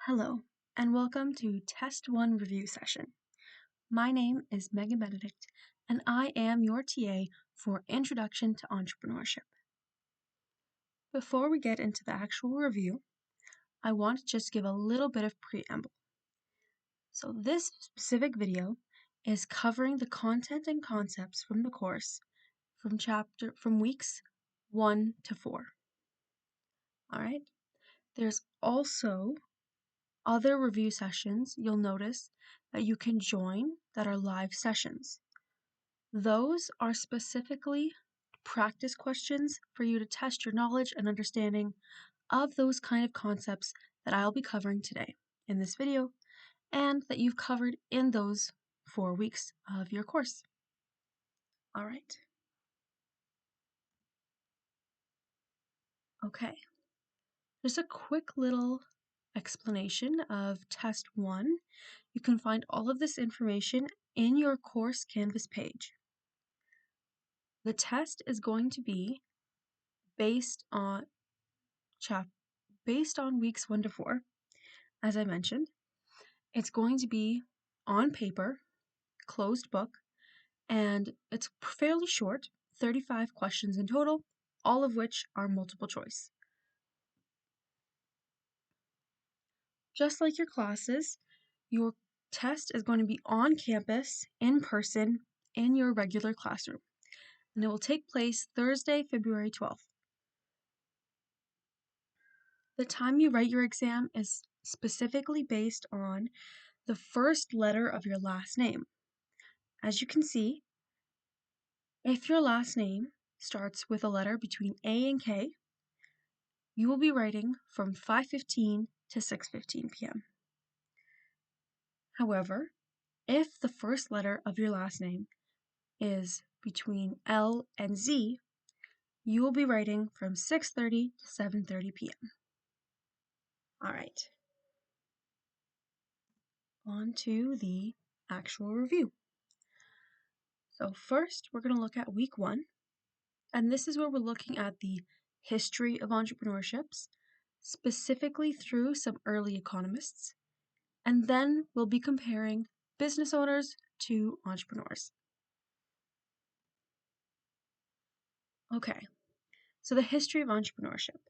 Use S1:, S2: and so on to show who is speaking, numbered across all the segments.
S1: Hello, and welcome to Test 1 review session. My name is Megan Benedict, and I am your TA for Introduction to Entrepreneurship. Before we get into the actual review, I want to just give a little bit of preamble. So this specific video is covering the content and concepts from the course from weeks 1 to 4. All right? There's also other review sessions you'll notice that you can join that are live sessions. Those are specifically practice questions for you to test your knowledge and understanding of those kind of concepts that I'll be covering today in this video and that you've covered in those 4 weeks of your course. All right. Okay. Just a quick little explanation of Test 1. You can find all of this information in your course Canvas page. The test is going to be based on weeks 1 to 4, as I mentioned. It's going to be on paper, closed book, and it's fairly short, 35 questions in total, all of which are multiple choice. Just like your classes, your test is going to be on campus, in person, in your regular classroom, and it will take place Thursday, February 12th. The time you write your exam is specifically based on the first letter of your last name. As you can see, if your last name starts with a letter between A and K, you will be writing from 5:15 to 6:15 p.m. However, if the first letter of your last name is between L and Z, you will be writing from 6:30 to 7:30 p.m. All right. On to the actual review. So first, we're going to look at week 1, and this is where we're looking at the history of entrepreneurships, specifically through some early economists, and then we'll be comparing business owners to entrepreneurs. Okay, so the history of entrepreneurship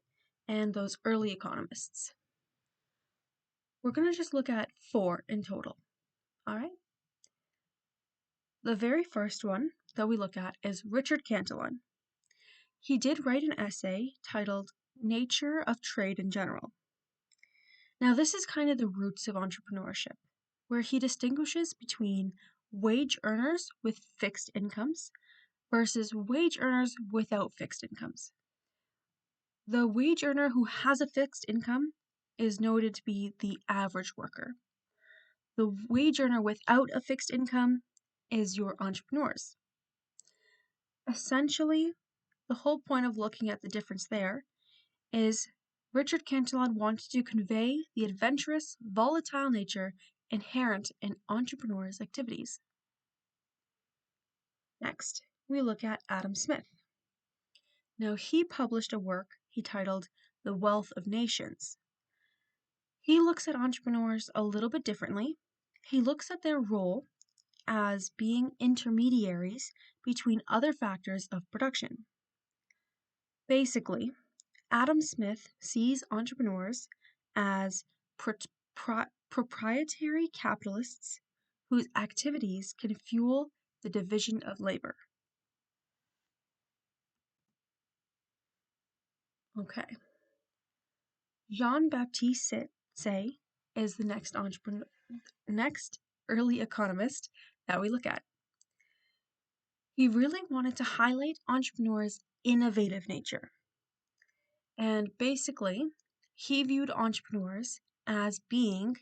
S1: and those early economists. We're going to just look at 4 in total, all right? The very first one that we look at is Richard Cantillon. He did write an essay titled Nature of Trade in General. Now, this is kind of the roots of entrepreneurship, where he distinguishes between wage earners with fixed incomes versus wage earners without fixed incomes. The wage earner who has a fixed income is noted to be the average worker. The wage earner without a fixed income is your entrepreneurs. Essentially, the whole point of looking at the difference there is Richard Cantillon wanted to convey the adventurous, volatile nature inherent in entrepreneurs' activities. Next, we look at Adam Smith. Now, he published a work he titled The Wealth of Nations. He looks at entrepreneurs a little bit differently. He looks at their role as being intermediaries between other factors of production. Basically, Adam Smith sees entrepreneurs as proprietary capitalists whose activities can fuel the division of labor. Okay. Jean-Baptiste Say is the next early economist that we look at. He really wanted to highlight entrepreneurs' innovative nature. And basically, he viewed entrepreneurs as being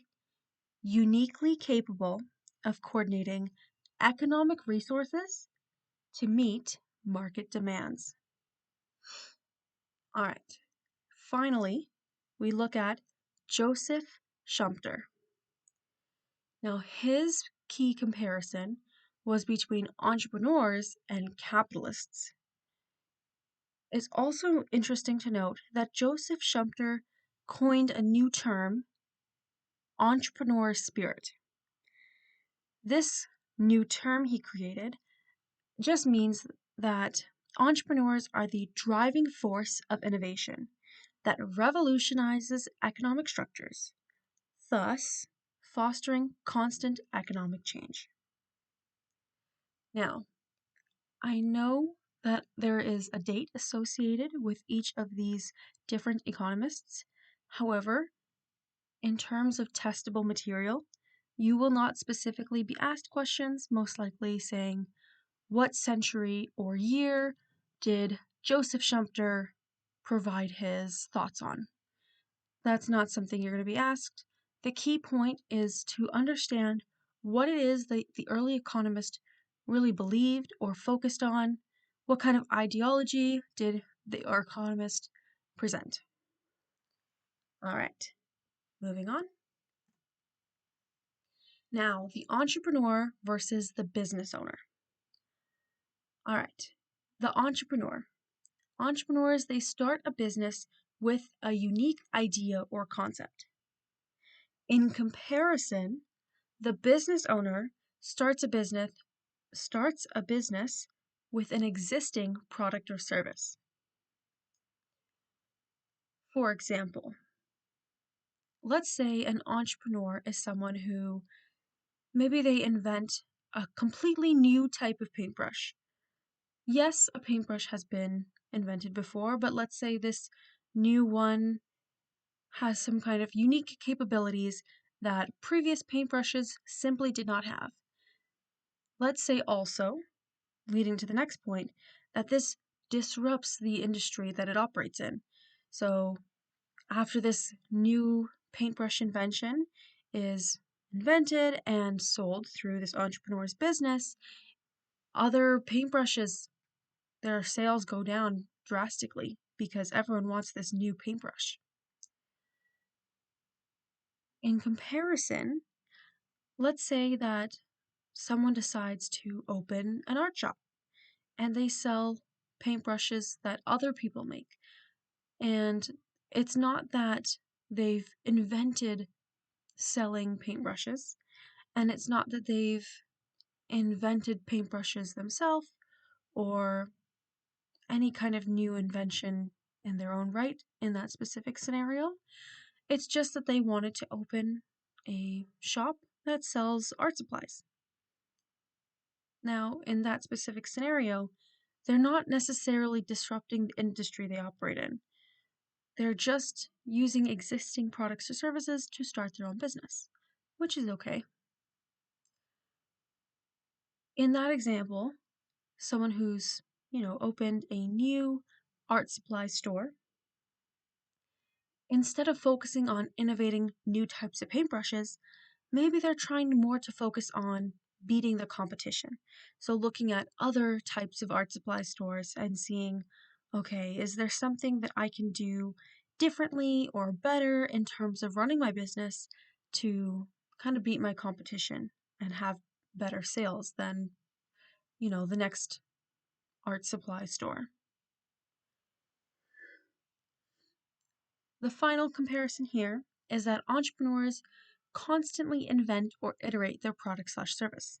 S1: uniquely capable of coordinating economic resources to meet market demands. All right. Finally, we look at Joseph Schumpeter. Now, his key comparison was between entrepreneurs and capitalists. It's also interesting to note that Joseph Schumpeter coined a new term entrepreneur spirit. This new term he created just means that entrepreneurs are the driving force of innovation that revolutionizes economic structures, thus fostering constant economic change. Now, I know that there is a date associated with each of these different economists. However, in terms of testable material, you will not specifically be asked questions, most likely saying, what century or year did Joseph Schumpeter provide his thoughts on? That's not something you're going to be asked. The key point is to understand what it is that the early economist really believed or focused on. What kind of ideology did the economist present? All right, moving on. Now, the entrepreneur versus the business owner. All right, the entrepreneur. Entrepreneurs, they start a business with a unique idea or concept. In comparison, the business owner starts a business with an existing product or service. For example, let's say an entrepreneur is someone who maybe they invent a completely new type of paintbrush. Yes, a paintbrush has been invented before, but let's say this new one has some kind of unique capabilities that previous paintbrushes simply did not have. Let's say also, leading to the next point, that this disrupts the industry that it operates in. So, after this new paintbrush invention is invented and sold through this entrepreneur's business, other paintbrushes, their sales go down drastically because everyone wants this new paintbrush. In comparison, let's say that someone decides to open an art shop and they sell paintbrushes that other people make. And it's not that they've invented selling paintbrushes, and it's not that they've invented paintbrushes themselves or any kind of new invention in their own right in that specific scenario. It's just that they wanted to open a shop that sells art supplies. Now, in that specific scenario, they're not necessarily disrupting the industry they operate in. They're just using existing products or services to start their own business, which is okay. In that example, someone who's, opened a new art supply store, instead of focusing on innovating new types of paintbrushes, maybe they're trying more to focus on beating the competition. So looking at other types of art supply stores and seeing, okay, is there something that I can do differently or better in terms of running my business to kind of beat my competition and have better sales than, the next art supply store. The final comparison here is that entrepreneurs constantly invent or iterate their product/service.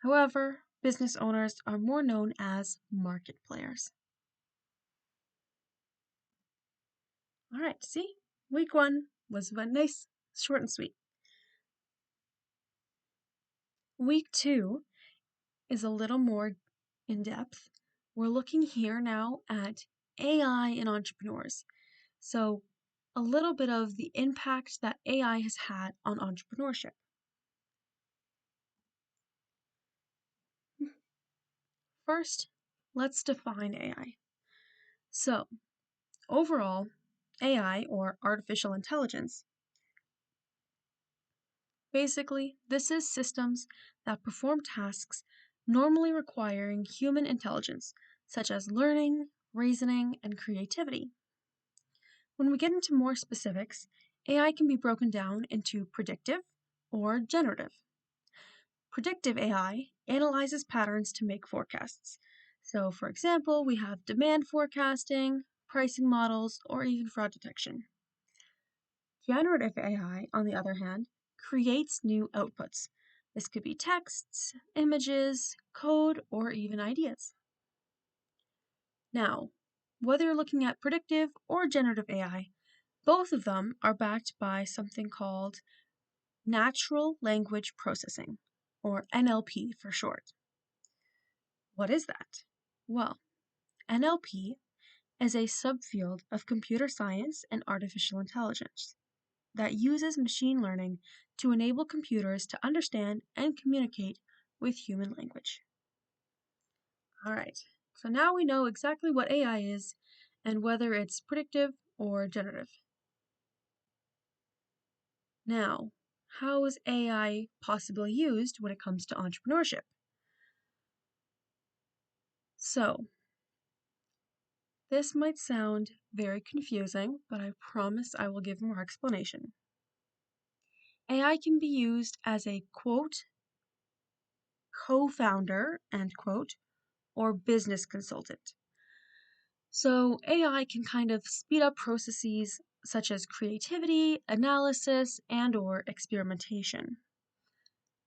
S1: However, business owners are more known as market players. All right, see? Week 1 was nice, short and sweet. Week 2 is a little more in depth. We're looking here now at AI in entrepreneurs. So, a little bit of the impact that AI has had on entrepreneurship. First, let's define AI. So, overall, AI, or artificial intelligence, basically, this is systems that perform tasks normally requiring human intelligence, such as learning, reasoning, and creativity. When we get into more specifics, AI can be broken down into predictive or generative. Predictive AI analyzes patterns to make forecasts. So, for example, we have demand forecasting, pricing models, or even fraud detection. Generative AI, on the other hand, creates new outputs. This could be texts, images, code, or even ideas. Now, whether you're looking at predictive or generative AI, both of them are backed by something called natural language processing, or NLP for short. What is that? Well, NLP is a subfield of computer science and artificial intelligence that uses machine learning to enable computers to understand and communicate with human language. All right, so now we know exactly what AI is and whether it's predictive or generative. Now, how is AI possibly used when it comes to entrepreneurship? So, this might sound very confusing, but I promise I will give more explanation. AI can be used as a quote, co-founder, end quote, or business consultant. So AI can kind of speed up processes such as creativity, analysis, and or experimentation.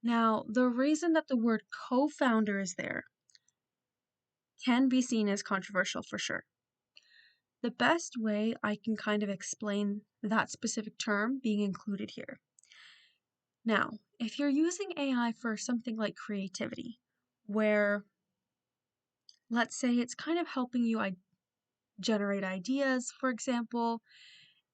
S1: Now, the reason that the word co-founder is there can be seen as controversial for sure. The best way I can kind of explain that specific term being included here. Now, if you're using AI for something like creativity, where let's say it's kind of helping you generate ideas, for example,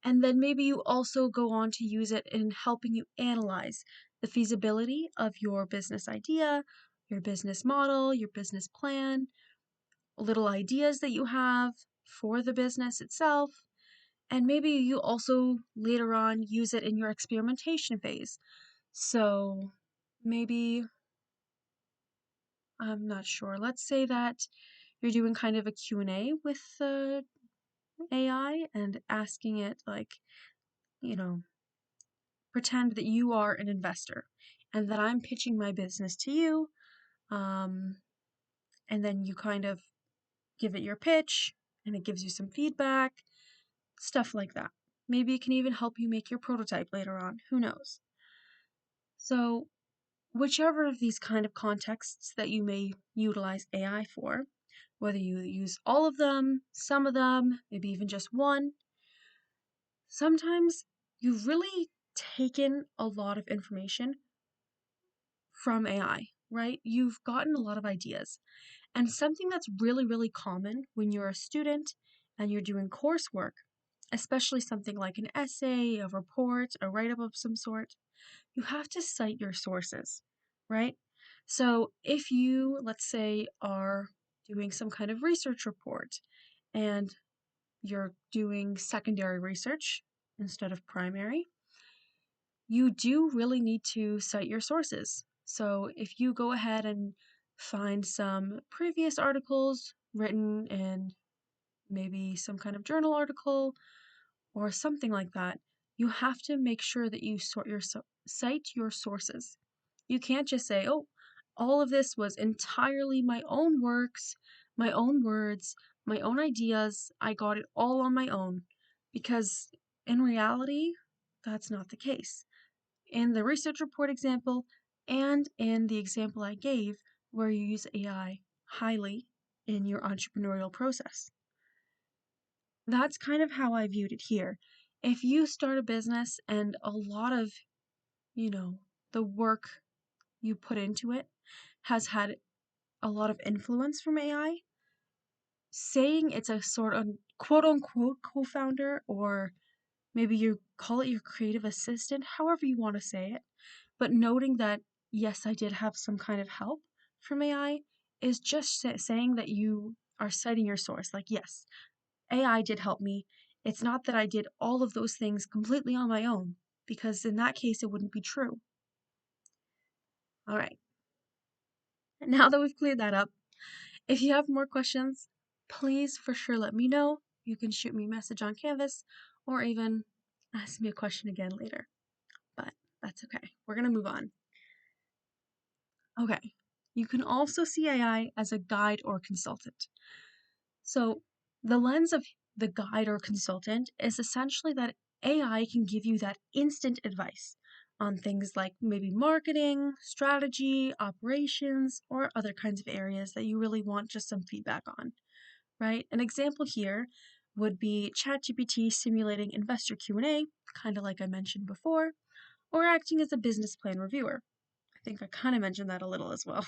S1: and then maybe you also go on to use it in helping you analyze the feasibility of your business idea, your business model, your business plan, little ideas that you have for the business itself, and maybe you also later on use it in your experimentation phase. So maybe, I'm not sure, let's say that you're doing kind of a Q&A with AI and asking it like, you know, pretend that you are an investor and that I'm pitching my business to you. Um, and then you kind of give it your pitch and it gives you some feedback, stuff like that. Maybe it can even help you make your prototype later on. Who knows? So, whichever of these kind of contexts that you may utilize AI for, whether you use all of them, some of them, maybe even just one, sometimes you've really taken a lot of information from AI, right? You've gotten a lot of ideas. And something that's really, really common when you're a student and you're doing coursework, especially something like an essay, a report, a write-up of some sort, you have to cite your sources, right? So if you, let's say, are doing some kind of research report and you're doing secondary research instead of primary, you do really need to cite your sources. So if you go ahead and find some previous articles written in maybe some kind of journal article or something like that, you have to make sure that you cite your sources. You can't just say, oh, all of this was entirely my own works, my own words, my own ideas. I got it all on my own. Because in reality, that's not the case. In the research report example and in the example I gave, where you use AI highly in your entrepreneurial process. That's kind of how I viewed it here. If you start a business and a lot of, the work you put into it has had a lot of influence from AI, saying it's a sort of quote unquote co-founder, or maybe you call it your creative assistant, however you want to say it, but noting that, yes, I did have some kind of help from AI is just saying that you are citing your source. Like, yes, AI did help me. It's not that I did all of those things completely on my own, because in that case, it wouldn't be true. All right. Now that we've cleared that up, if you have more questions, please for sure let me know. You can shoot me a message on Canvas or even ask me a question again later. But that's okay. We're going to move on. Okay. You can also see AI as a guide or consultant. So, the lens of the guide or consultant is essentially that AI can give you that instant advice on things like maybe marketing, strategy, operations, or other kinds of areas that you really want just some feedback on, right? An example here would be ChatGPT simulating investor Q&A, kind of like I mentioned before, or acting as a business plan reviewer. I think I kind of mentioned that a little as well.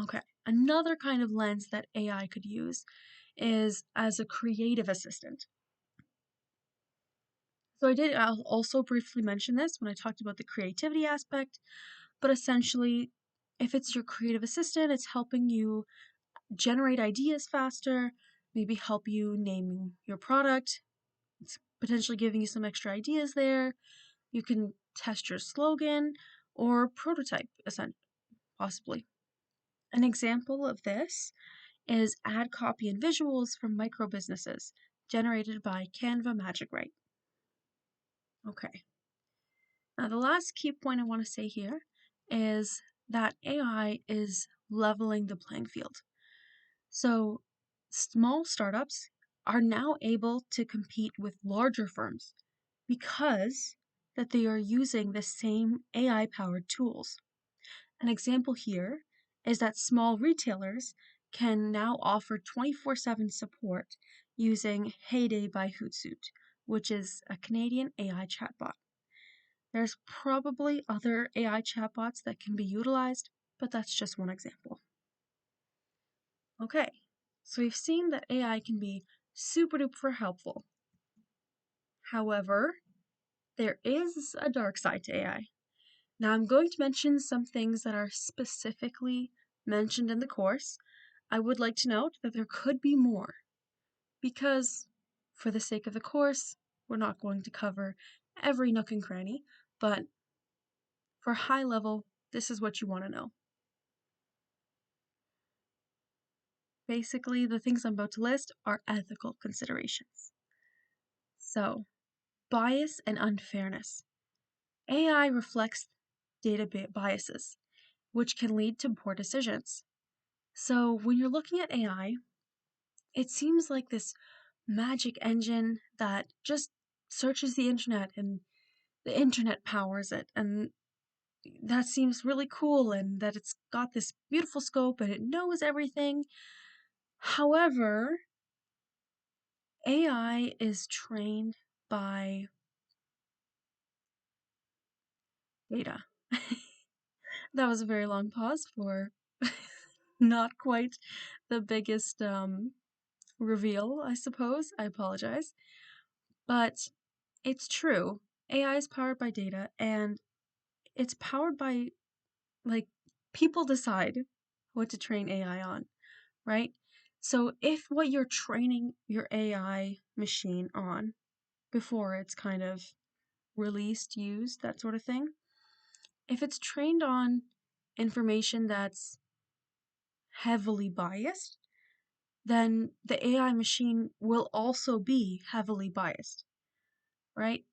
S1: Okay, another kind of lens that AI could use is as a creative assistant. So I'll also briefly mention this when I talked about the creativity aspect, but essentially, if it's your creative assistant, it's helping you generate ideas faster, maybe help you name your product. It's potentially giving you some extra ideas there. You can test your slogan or prototype, possibly. An example of this is ad copy and visuals from micro businesses generated by Canva Magic Write. Okay. Now, the last key point I want to say here is that AI is leveling the playing field. So, small startups are now able to compete with larger firms because that they are using the same AI-powered tools. An example here is that small retailers can now offer 24/7 support using Heyday by Hootsuite, which is a Canadian AI chatbot. There's probably other AI chatbots that can be utilized, but that's just one example. Okay, so we've seen that AI can be super duper helpful. However, there is a dark side to AI. Now, I'm going to mention some things that are specifically mentioned in the course. I would like to note that there could be more, because for the sake of the course, we're not going to cover every nook and cranny, but for high level, this is what you want to know. Basically, the things I'm about to list are ethical considerations. So, bias and unfairness. AI reflects data biases, which can lead to poor decisions. So, when you're looking at AI, it seems like this magic engine that just searches the internet and the internet powers it. And that seems really cool, and that it's got this beautiful scope and it knows everything. However, AI is trained by data. That was a very long pause for not quite the biggest reveal, I suppose. I apologize. But it's true. AI is powered by data, and it's powered by, like, people decide what to train AI on, right? So if what you're training your AI machine on before it's kind of released, used, that sort of thing, if it's trained on information that's heavily biased, then the AI machine will also be heavily biased, right?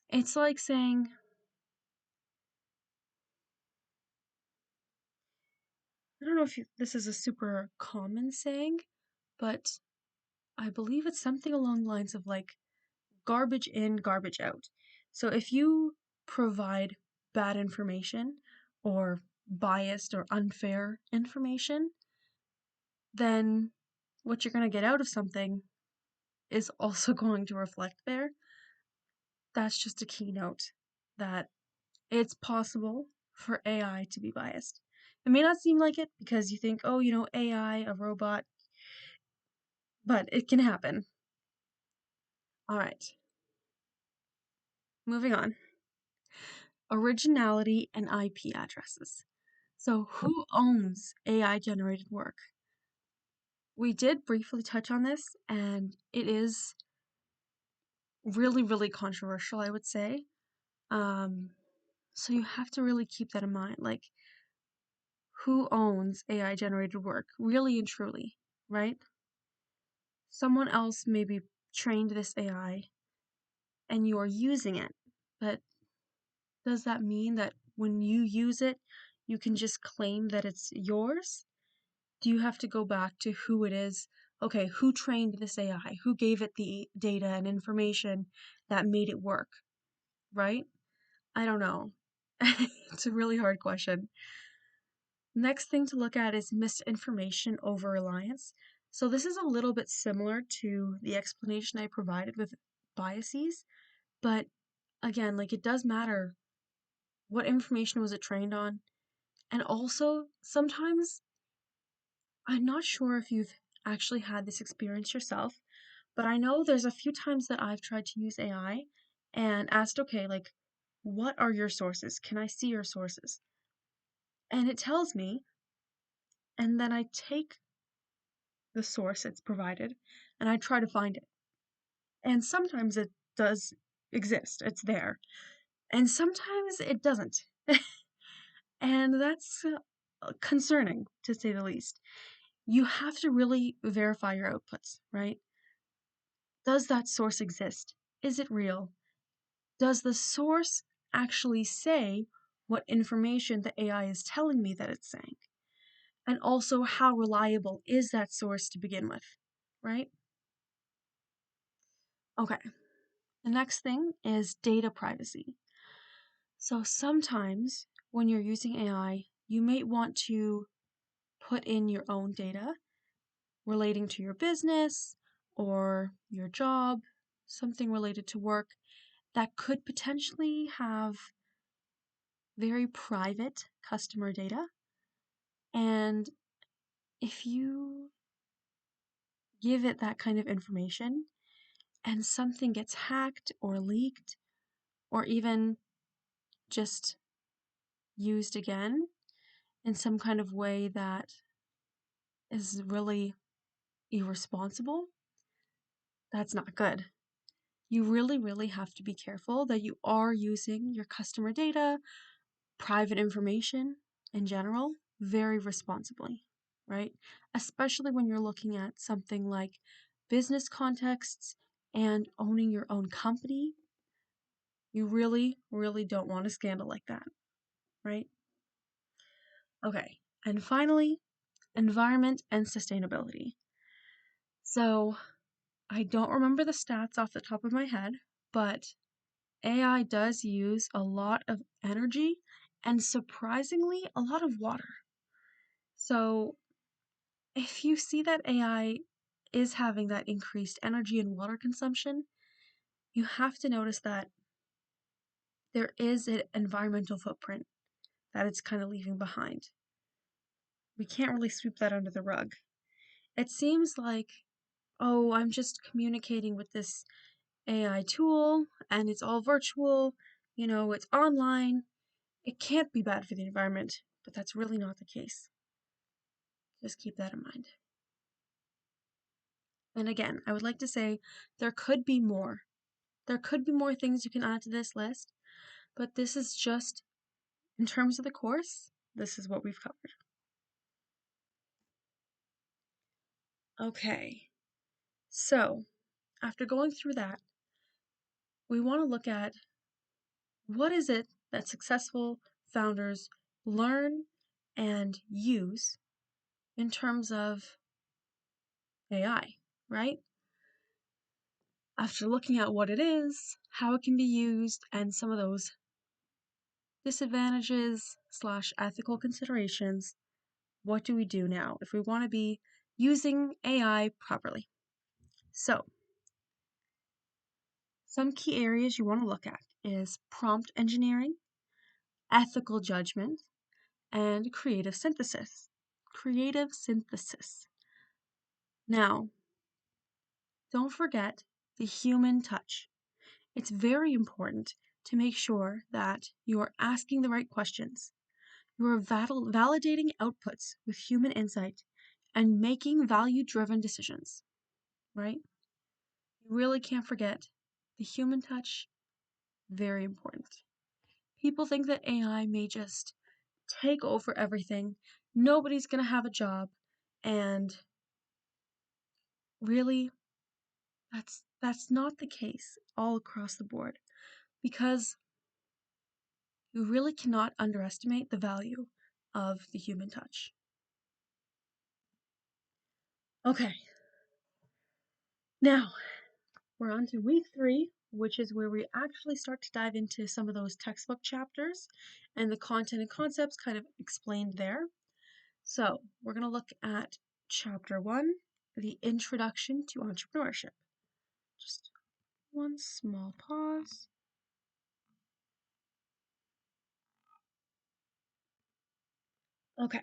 S1: It's like saying, I don't know if this is a super common saying, but I believe it's something along the lines of like garbage in, garbage out. So if you provide bad information or biased or unfair information, then what you're going to get out of something is also going to reflect there. That's just a keynote that it's possible for AI to be biased. It may not seem like it because you think, oh, AI, a robot, but it can happen. All right, moving on. Originality and IP addresses. So, who owns AI generated work? We did briefly touch on this, and it is really, really controversial, I would say. Um, so, you have to really keep that in mind. Like, who owns AI generated work, really and truly, right? Someone else maybe trained this AI and you're using it, but does that mean that when you use it, you can just claim that it's yours? Do you have to go back to who it is okay, who trained this AI? Who gave it the data and information that made it work, right? I don't know. It's a really hard question. Next thing to look at is misinformation over reliance. So this is a little bit similar to the explanation I provided with biases, but again, like it does matter what information was it trained on. And also, sometimes I'm not sure if you've actually had this experience yourself, but I know there's a few times that I've tried to use AI and asked, okay, like, what are your sources? Can I see your sources? And it tells me, and then I take the source it's provided and I try to find it. And sometimes it does exist, it's there. And sometimes it doesn't. And that's concerning, to say the least. You have to really verify your outputs, right? Does that source exist? Is it real? Does the source actually say what information the AI is telling me that it's saying? And also, how reliable is that source to begin with, right? Okay, the next thing is data privacy. So sometimes when you're using AI, you may want to put in your own data relating to your business or your job, something related to work that could potentially have very private customer data. And if you give it that kind of information and something gets hacked or leaked or even just used again in some kind of way that is really irresponsible, that's not good. You really, really have to be careful that you are using your customer data, private information in general, very responsibly, right? Especially when you're looking at something like business contexts and owning your own company. You really, really don't want a scandal like that, right? Okay, and finally, environment and sustainability. So, I don't remember the stats off the top of my head, but AI does use a lot of energy and surprisingly a lot of water. So, if you see that AI is having that increased energy and water consumption, you have to notice that there is an environmental footprint that it's kind of leaving behind. We can't really sweep that under the rug. It seems like, oh, I'm just communicating with this AI tool and it's all virtual, it's online. It can't be bad for the environment, but that's really not the case. Just keep that in mind. And again, I would like to say there could be more. There could be more things you can add to this list, but this is just, in terms of the course, this is what we've covered. Okay, so after going through that, we want to look at what is it that successful founders learn and use in terms of AI, right? After looking at what it is, how it can be used, and some of those disadvantages slash ethical considerations, what do we do now if we want to be using AI properly? So, some key areas you want to look at is prompt engineering, ethical judgment, and creative synthesis. Creative synthesis. Now, don't forget the human touch. It's very important to make sure that you are asking the right questions. You are validating outputs with human insight and making value-driven decisions, right? You really can't forget the human touch, very important. People think that AI may just take over everything, nobody's going to have a job, and really that's not the case all across the board because you really cannot underestimate the value of the human touch. Okay, Now, we're on to week 3, which is where we actually start to dive into some of those textbook chapters and the content and concepts kind of explained there. So, we're going to look at chapter 1, the introduction to entrepreneurship. Just one small pause. Okay,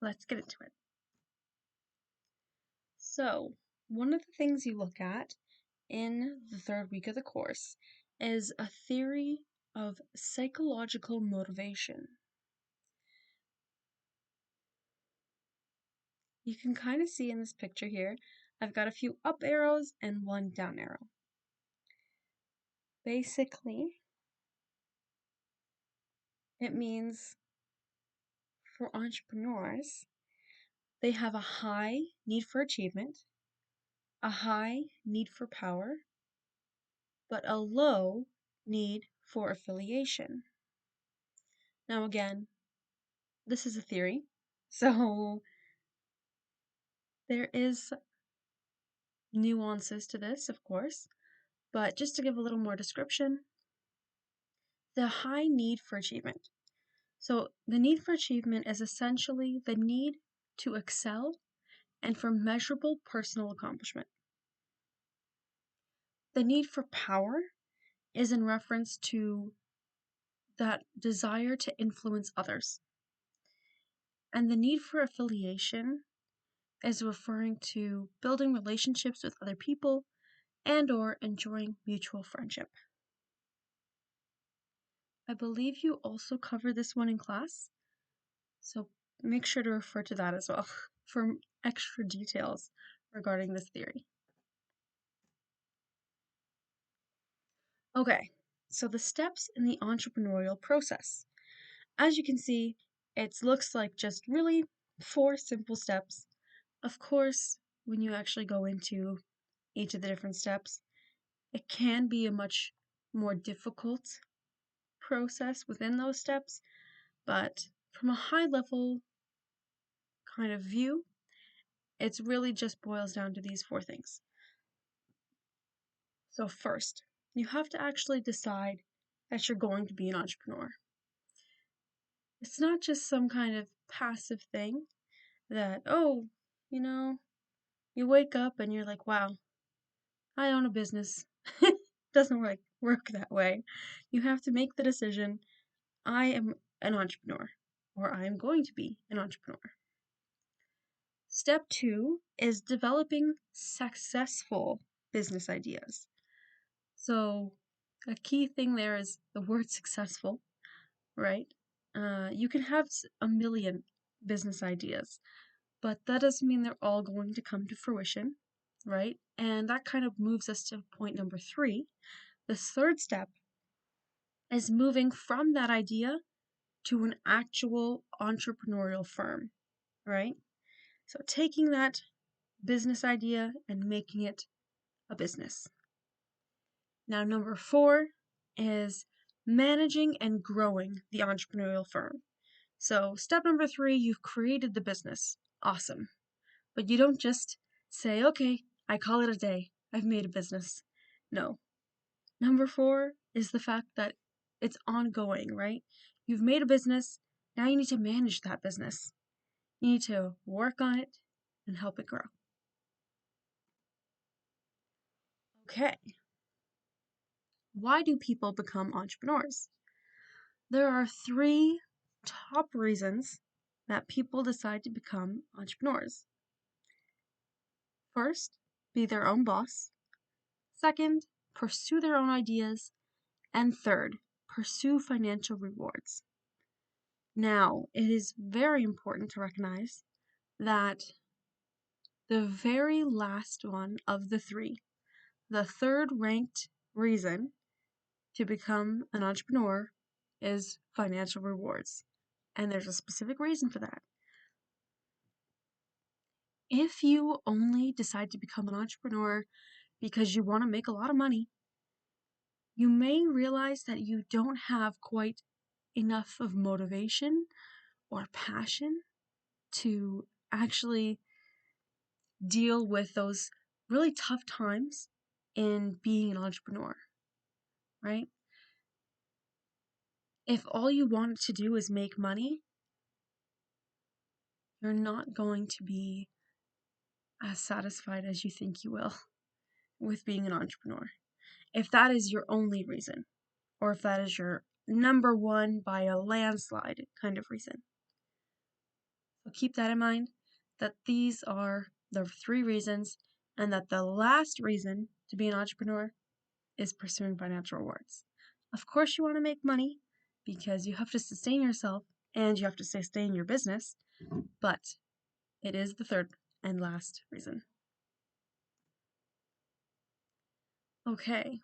S1: let's get into it. So, one of the things you look at in the 3rd week of the course is a theory of psychological motivation. You can kind of see in this picture here, I've got a few up arrows and one down arrow. Basically, it means for entrepreneurs, they have a high need for achievement, a high need for power, but a low need for affiliation. Now again, this is a theory, so there is nuances to this, of course, but just to give a little more description, the high need for achievement. So the need for achievement is essentially the need to excel and for measurable personal accomplishment. The need for power is in reference to that desire to influence others. And the need for affiliation is referring to building relationships with other people and or enjoying mutual friendship. I believe you also covered this one in class, so make sure to refer to that as well for extra details regarding this theory. Okay, so the steps in the entrepreneurial process. As you can see, it looks like just really 4 simple steps. Of course, when you actually go into each of the different steps, it can be a much more difficult process within those steps, but from a high level kind of view, it's really just boils down to these 4 things. So first, you have to actually decide that you're going to be an entrepreneur. It's not just some kind of passive thing that, oh, you know, you wake up and you're like, wow, I own a business. Doesn't work that way. You have to make the decision, I am an entrepreneur, or I am going to be an entrepreneur. Step 2 is developing successful business ideas. So, a key thing there is the word successful, right? You can have a million business ideas, but that doesn't mean they're all going to come to fruition, right? And that kind of moves us to point number 3. This 3rd step is moving from that idea to an actual entrepreneurial firm, right? So taking that business idea and making it a business. Now, number 4 is managing and growing the entrepreneurial firm. So, step number 3, you've created the business. Awesome. But you don't just say, okay, I call it a day. I've made a business. No. Number 4 is the fact that it's ongoing, right? You've made a business. Now you need to manage that business. You need to work on it and help it grow. Okay. Why do people become entrepreneurs? There are 3 top reasons that people decide to become entrepreneurs. First, be their own boss. Second, pursue their own ideas. And third, pursue financial rewards. Now, it is very important to recognize that the very last one of the 3, the 3rd ranked reason to become an entrepreneur, is financial rewards. And there's a specific reason for that. If you only decide to become an entrepreneur because you want to make a lot of money, you may realize that you don't have quite enough of motivation or passion to actually deal with those really tough times in being an entrepreneur, right? If all you want to do is make money, you're not going to be as satisfied as you think you will with being an entrepreneur. If that is your only reason, or if that is your number one by a landslide kind of reason. So keep that in mind, that these are the 3 reasons, and that the last reason to be an entrepreneur is pursuing financial rewards. Of course, you want to make money because you have to sustain yourself and you have to sustain your business, but it is the third and last reason. Okay.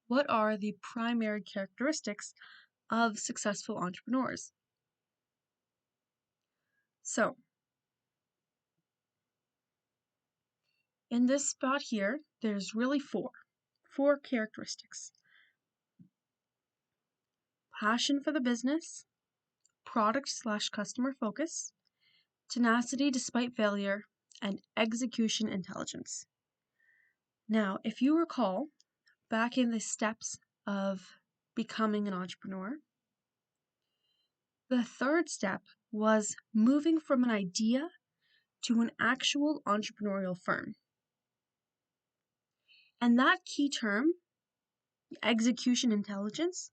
S1: What are the primary characteristics of successful entrepreneurs? So, in this spot here, there's really four characteristics: passion for the business, product/customer focus, tenacity despite failure, and execution intelligence. Now, if you recall, back in the steps of becoming an entrepreneur, the third step was moving from an idea to an actual entrepreneurial firm. And that key term, execution intelligence,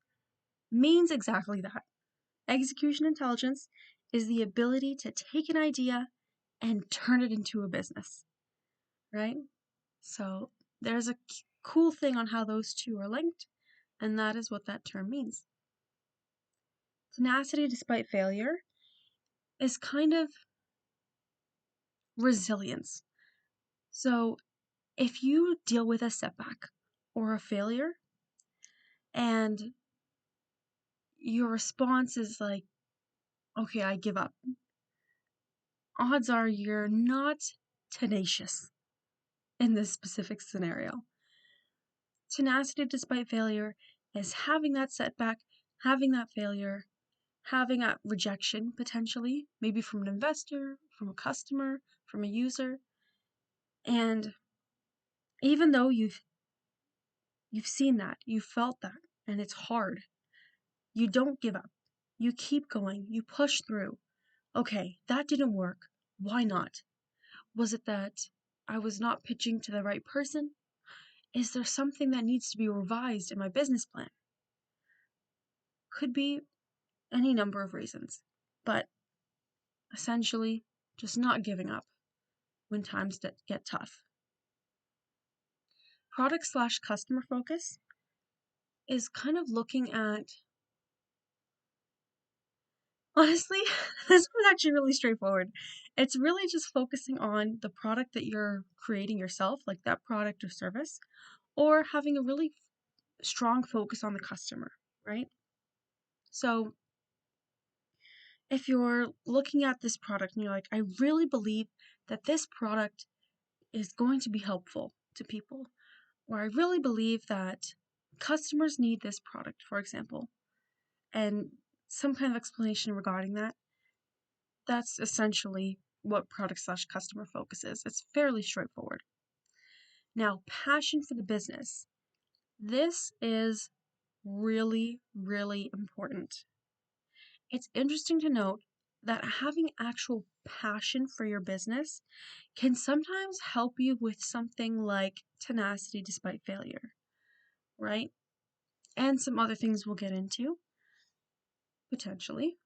S1: means exactly that. Execution intelligence is the ability to take an idea and turn it into a business, right? So there's a cool thing on how those two are linked, and that is what that term means. Tenacity despite failure is kind of resilience. So if you deal with a setback or a failure and your response is like, okay, I give up, odds are you're not tenacious in this specific scenario. Tenacity despite failure is having that setback, having that failure, having that rejection potentially, maybe from an investor, from a customer, from a user. And even though you've seen that, you've felt that, and it's hard, you don't give up. You keep going, you push through. Okay, that didn't work. Why not? Was it that I was not pitching to the right person? Is there something that needs to be revised in my business plan? Could be any number of reasons, but essentially just not giving up when times get tough. Product/customer focus is kind of looking at, honestly, this was actually really straightforward. It's really just focusing on the product that you're creating yourself, like that product or service, or having a really strong focus on the customer, right? So if you're looking at this product and you're like, I really believe that this product is going to be helpful to people, or I really believe that customers need this product, for example, and some kind of explanation regarding that, that's essentially what product/customer focus is. It's fairly straightforward. Now, passion for the business. This is really, really important. It's interesting to note that having actual passion for your business can sometimes help you with something like tenacity despite failure, right? And some other things we'll get into, potentially.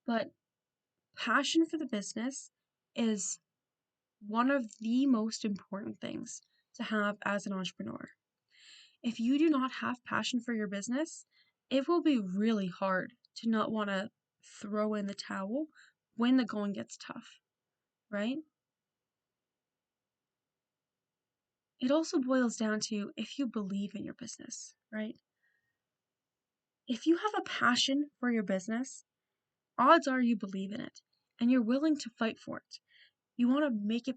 S1: But passion for the business is one of the most important things to have as an entrepreneur. If you do not have passion for your business, it will be really hard to not want to throw in the towel when the going gets tough, right? It also boils down to if you believe in your business, right? If you have a passion for your business, odds are you believe in it and you're willing to fight for it. You want to make it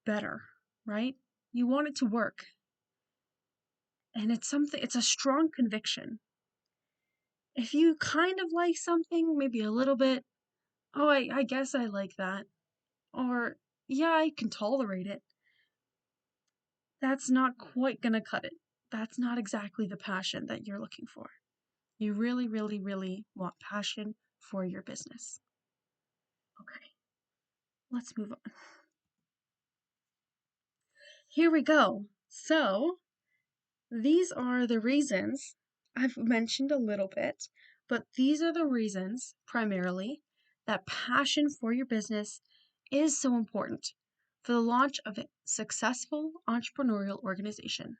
S1: better, right? You want it to work. And it's a strong conviction. If you kind of like something, maybe a little bit, oh, I guess I like that. or yeah, I can tolerate it, that's not quite gonna cut it. That's not exactly the passion that you're looking for. You really, really, really want passion for your business. Okay, let's move on. Here we go. So, these are the reasons I've mentioned a little bit, but these are the reasons primarily that passion for your business is so important for the launch of a successful entrepreneurial organization.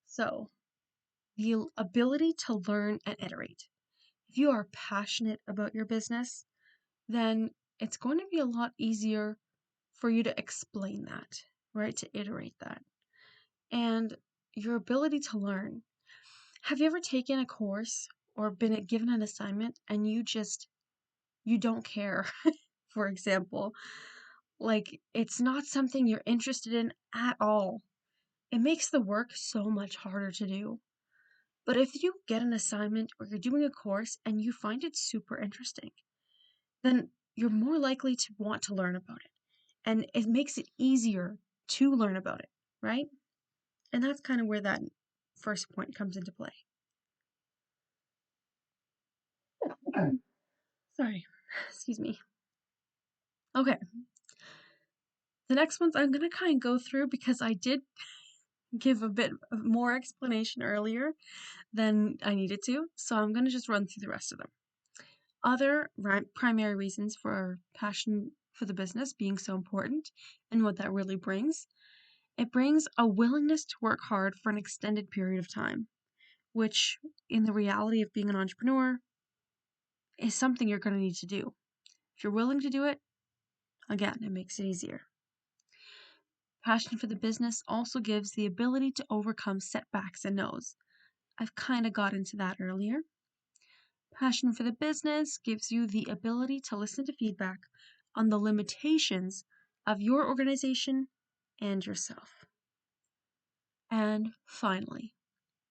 S1: So, the ability to learn and iterate. If you are passionate about your business, then it's going to be a lot easier for you to explain that, right? To iterate that. And your ability to learn. Have you ever taken a course or been given an assignment and you don't care, for example? Like, it's not something you're interested in at all. It makes the work so much harder to do. But if you get an assignment or you're doing a course and you find it super interesting, then you're more likely to want to learn about it. And it makes it easier to learn about it, right? And that's kind of where that first point comes into play. Sorry, excuse me. Okay, the next ones I'm going to kind of go through because I did give a bit of more explanation earlier than I needed to, so I'm going to just run through the rest of them. Other primary reasons for our passion for the business being so important and what that really brings. It brings a willingness to work hard for an extended period of time, which in the reality of being an entrepreneur is something you're going to need to do. If you're willing to do it, again, it makes it easier. Passion for the business also gives the ability to overcome setbacks and no's. I've kind of got into that earlier. Passion for the business gives you the ability to listen to feedback on the limitations of your organization and yourself. And finally,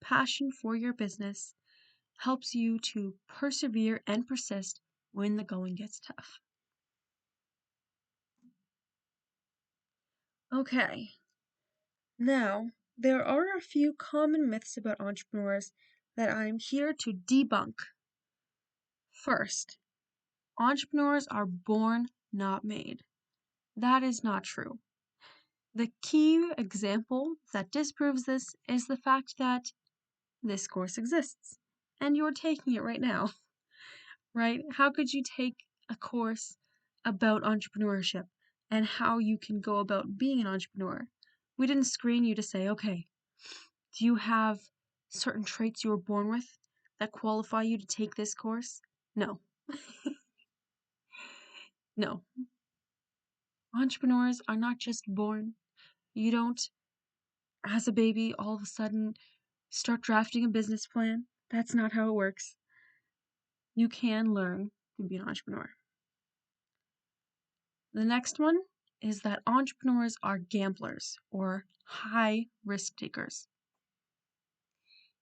S1: passion for your business helps you to persevere and persist when the going gets tough. Okay, now there are a few common myths about entrepreneurs that I'm here to debunk. First, entrepreneurs are born, not made. That is not true. The key example that disproves this is the fact that this course exists and you're taking it right now, right? How could you take a course about entrepreneurship and how you can go about being an entrepreneur? We didn't screen you to say, okay, do you have certain traits you were born with that qualify you to take this course? No. No. Entrepreneurs are not just born. You don't, as a baby, all of a sudden start drafting a business plan. That's not how it works. You can learn to be an entrepreneur. The next one is that entrepreneurs are gamblers or high risk takers.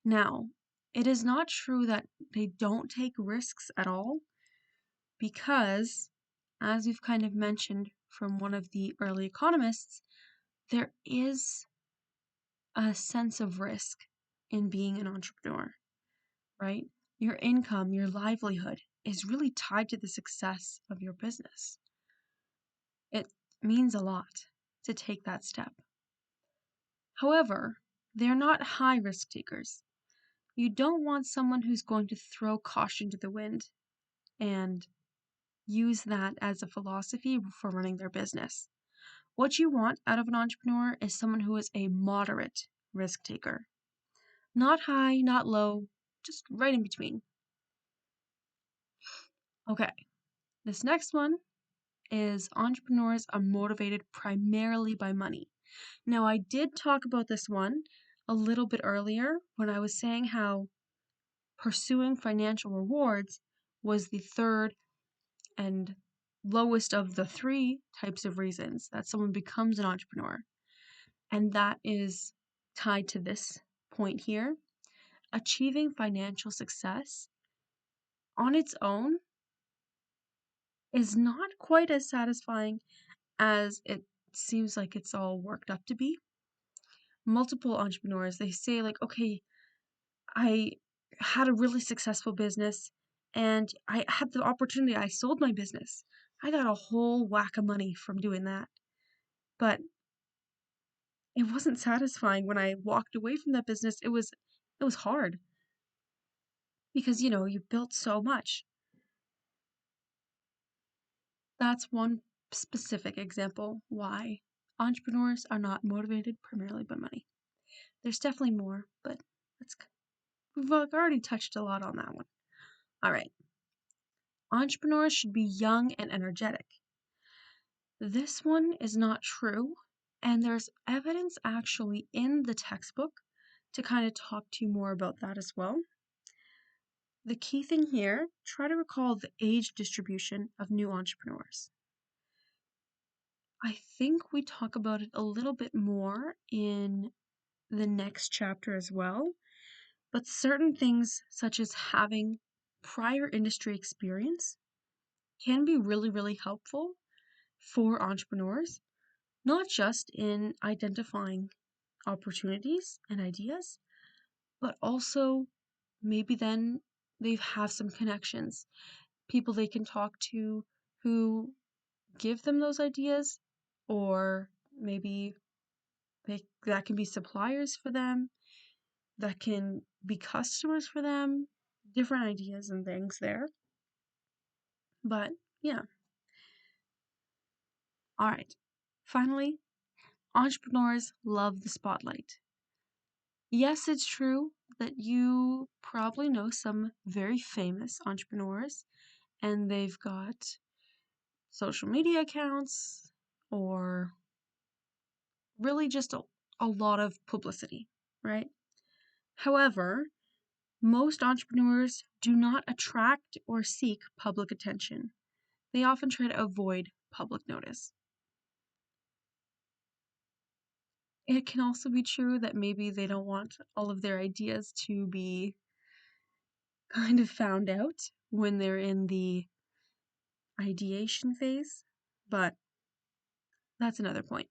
S1: Now, it is not true that they don't take risks at all because, as we've kind of mentioned from one of the early economists, there is a sense of risk in being an entrepreneur, right? Your income, your livelihood is really tied to the success of your business. It means a lot to take that step. However, they're not high risk takers. You don't want someone who's going to throw caution to the wind and use that as a philosophy for running their business. What you want out of an entrepreneur is someone who is a moderate risk taker. Not high, not low, just right in between. Okay, this next one is entrepreneurs are motivated primarily by money. Now, I did talk about this one a little bit earlier when I was saying how pursuing financial rewards was the third and lowest of the three types of reasons that someone becomes an entrepreneur. And that is tied to this point here. Achieving financial success on its own is not quite as satisfying as it seems like it's all worked up to be. Multiple entrepreneurs, they say like, okay, I had a really successful business and I had the opportunity. I sold my business. I got a whole whack of money from doing that. But it wasn't satisfying when I walked away from that business. It was hard because you built so much. That's one specific example why entrepreneurs are not motivated primarily by money. There's definitely more, but that's we've already touched a lot on that one. All right. Entrepreneurs should be young and energetic. This one is not true, and there's evidence actually in the textbook to kind of talk to you more about that as well. The key thing here, try to recall the age distribution of new entrepreneurs. I think we talk about it a little bit more in the next chapter as well, but certain things such as having prior industry experience can be really, really helpful for entrepreneurs, not just in identifying opportunities and ideas, but also maybe then they have some connections, people they can talk to who give them those ideas, or maybe that can be suppliers for them, that can be customers for them, different ideas and things there. But yeah. All right. Finally, entrepreneurs love the spotlight. Yes, it's true that you probably know some very famous entrepreneurs and they've got social media accounts or really just a lot of publicity, right? However, most entrepreneurs do not attract or seek public attention. They often try to avoid public notice. It can also be true that maybe they don't want all of their ideas to be kind of found out when they're in the ideation phase, but that's another point.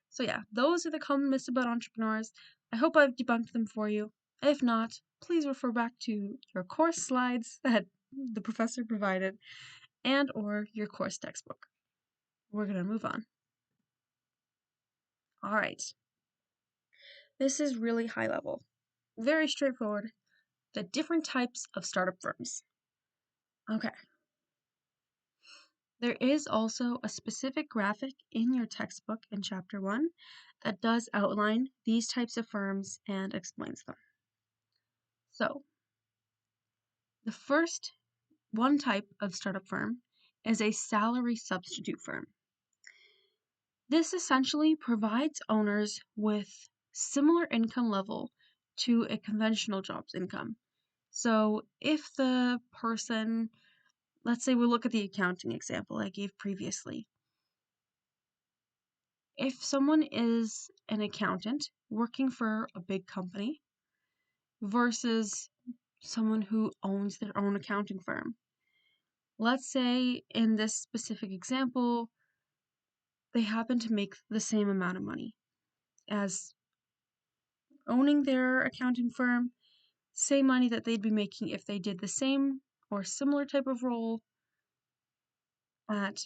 S1: So yeah, those are the common myths about entrepreneurs. I hope I've debunked them for you. If not, please refer back to your course slides that the professor provided and or your course textbook. We're going to move on. All right. This is really high level. Very straightforward. The different types of startup firms. Okay. There is also a specific graphic in your textbook in chapter 1 that does outline these types of firms and explains them. So, the first one type of startup firm is a salary substitute firm. This essentially provides owners with similar income level to a conventional job's income. So if the person, let's say we look at the accounting example I gave previously. If someone is an accountant working for a big company versus someone who owns their own accounting firm, let's say in this specific example, they happen to make the same amount of money as owning their accounting firm, same money that they'd be making if they did the same or similar type of role at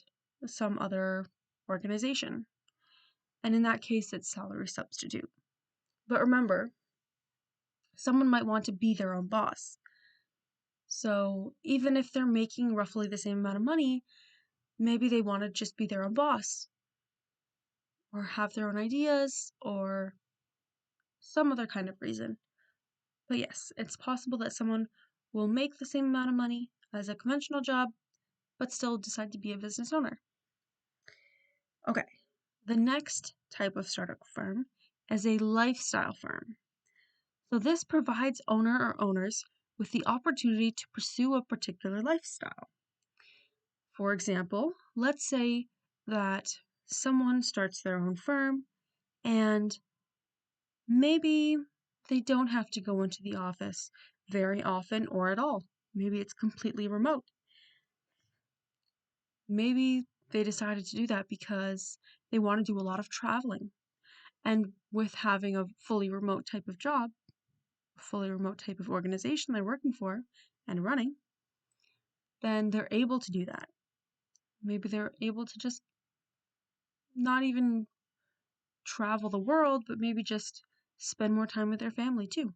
S1: some other organization. And in that case, it's salary substitute. But remember, someone might want to be their own boss. So even if they're making roughly the same amount of money, maybe they want to just be their own boss or have their own ideas or some other kind of reason. But yes, it's possible that someone will make the same amount of money as a conventional job, but still decide to be a business owner. Okay, the next type of startup firm is a lifestyle firm. So this provides owner or owners with the opportunity to pursue a particular lifestyle. For example, let's say that someone starts their own firm and maybe they don't have to go into the office very often or at all. Maybe it's completely remote. Maybe they decided to do that because they want to do a lot of traveling. And with having a fully remote type of job, a fully remote type of organization they're working for and running, then they're able to do that. Maybe they're able to just not even travel the world, but maybe just spend more time with their family too.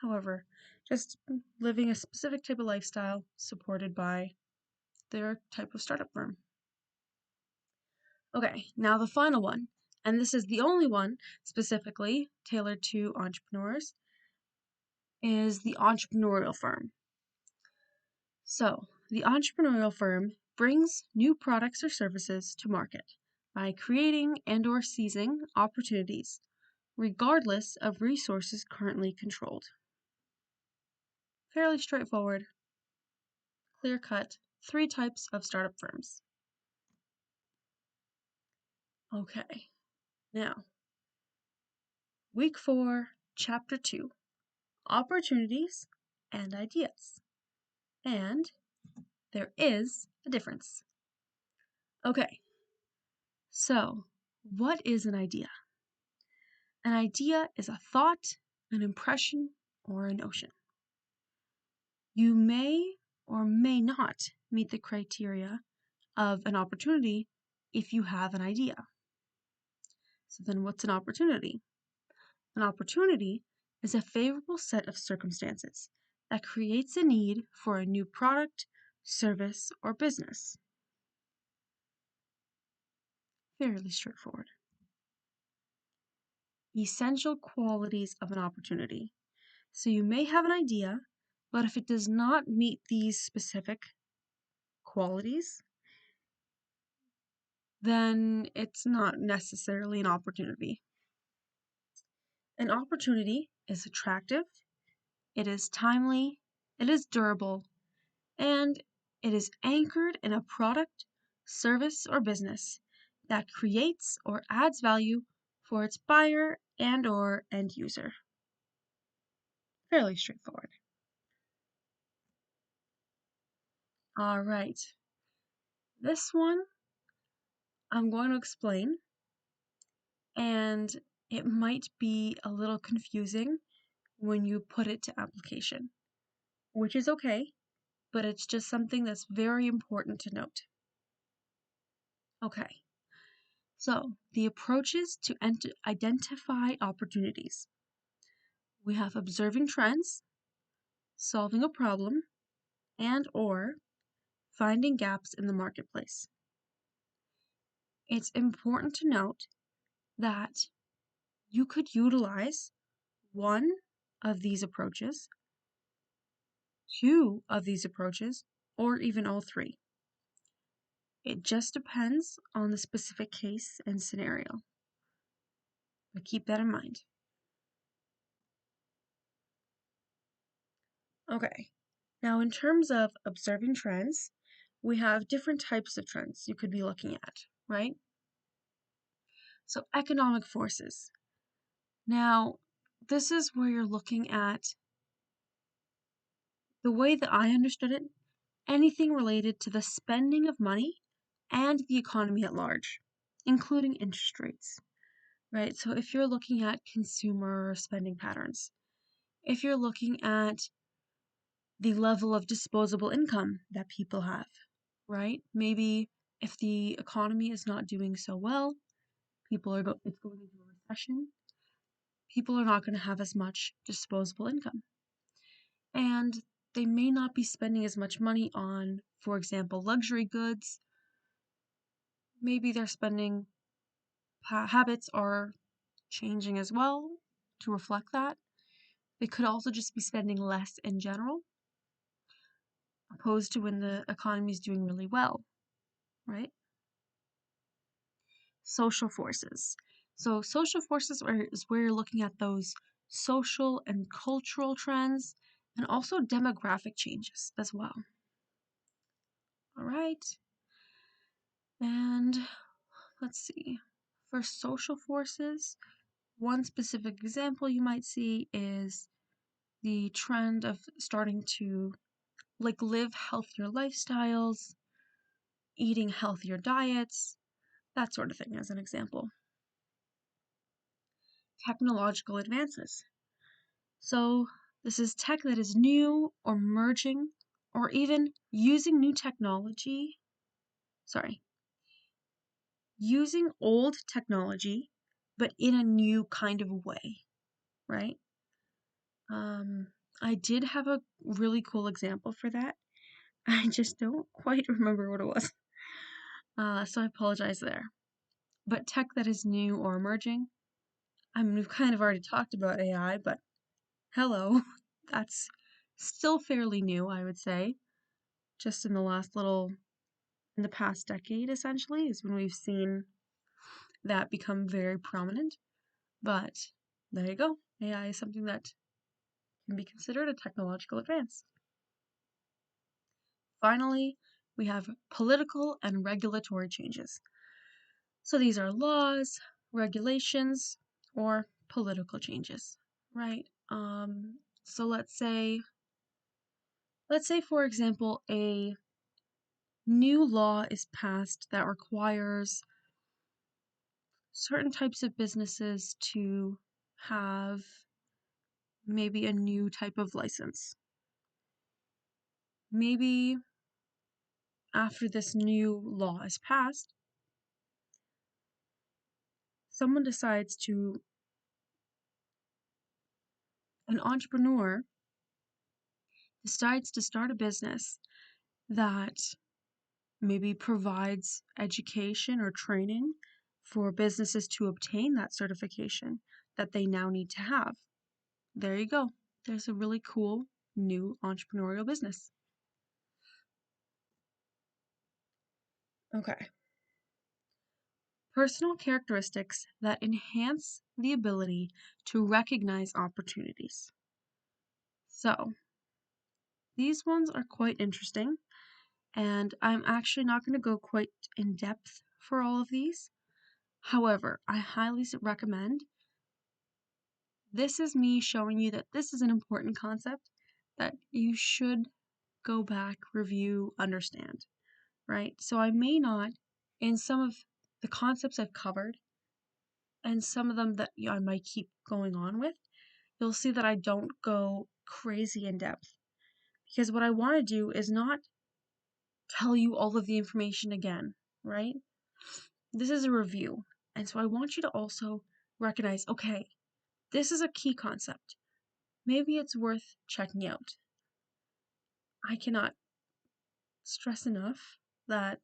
S1: However, just living a specific type of lifestyle supported by their type of startup firm. Okay, now the final one, and this is the only one specifically tailored to entrepreneurs, is the entrepreneurial firm. So, the entrepreneurial firm brings new products or services to market by creating and/or seizing opportunities, regardless of resources currently controlled. Fairly straightforward, clear-cut, 3 types of startup firms. Okay, now, week 4, chapter 2, opportunities and ideas. And there is a difference. Okay, so what is an idea? An idea is a thought, an impression, or a notion. You may or may not meet the criteria of an opportunity if you have an idea. So then what's an opportunity? An opportunity is a favorable set of circumstances that creates a need for a new product, service, or business. Fairly straightforward. Essential qualities of an opportunity. So you may have an idea, but if it does not meet these specific qualities, then it's not necessarily an opportunity. An opportunity is attractive, it is timely, it is durable, and it is anchored in a product, service, or business that creates or adds value for its buyer and/or end user. Fairly straightforward. All right. This one I'm going to explain, and it might be a little confusing when you put it to application, which is okay, but it's just something that's very important to note. Okay, so the approaches to identify opportunities. We have observing trends, solving a problem, and/or finding gaps in the marketplace. It's important to note that you could utilize one of these approaches, two of these approaches, or even all three. It just depends on the specific case and scenario, but keep that in mind. Okay, now in terms of observing trends, we have different types of trends you could be looking at, right? So economic forces. Now, this is where you're looking at the way that I understood it, anything related to the spending of money and the economy at large, including interest rates, right? So if you're looking at consumer spending patterns, if you're looking at the level of disposable income that people have, right? Maybe if the economy is not doing so well, it's going into a recession, people are not going to have as much disposable income. And they may not be spending as much money on, for example, luxury goods. Maybe their spending habits are changing as well to reflect that. They could also just be spending less in general, opposed to when the economy is doing really well, right? Social forces. So social forces is where you're looking at those social and cultural trends and also demographic changes as well. All right. And let's see. For social forces, one specific example you might see is the trend of starting to live healthier lifestyles, eating healthier diets, that sort of thing as an example. Technological advances. So this is tech that is new or merging or even using new technology, using old technology, but in a new kind of way, right? I did have a really cool example for that. I just don't quite remember what it was. So I apologize there. But tech that is new or emerging, I mean, we've kind of already talked about AI, but hello, that's still fairly new, I would say. Just in the past decade, essentially, is when we've seen that become very prominent. But there you go. AI is something that can be considered a technological advance. Finally, we have political and regulatory changes. So these are laws, regulations, or political changes, right? So let's say for example, a new law is passed that requires certain types of businesses to have maybe a new type of license. Maybe after this new law is passed, an entrepreneur decides to start a business that maybe provides education or training for businesses to obtain that certification that they now need to have. There you go. There's a really cool new entrepreneurial business. Okay. Personal characteristics that enhance the ability to recognize opportunities. So, these ones are quite interesting, and I'm actually not going to go quite in depth for all of these. However, I highly recommend. This is me showing you that this is an important concept that you should go back, review, understand, right? So I may not, in some of the concepts I've covered, and some of them that I might keep going on with, you'll see that I don't go crazy in depth. Because what I want to do is not tell you all of the information again, right? This is a review. And so I want you to also recognize, okay, this is a key concept. Maybe it's worth checking out. I cannot stress enough that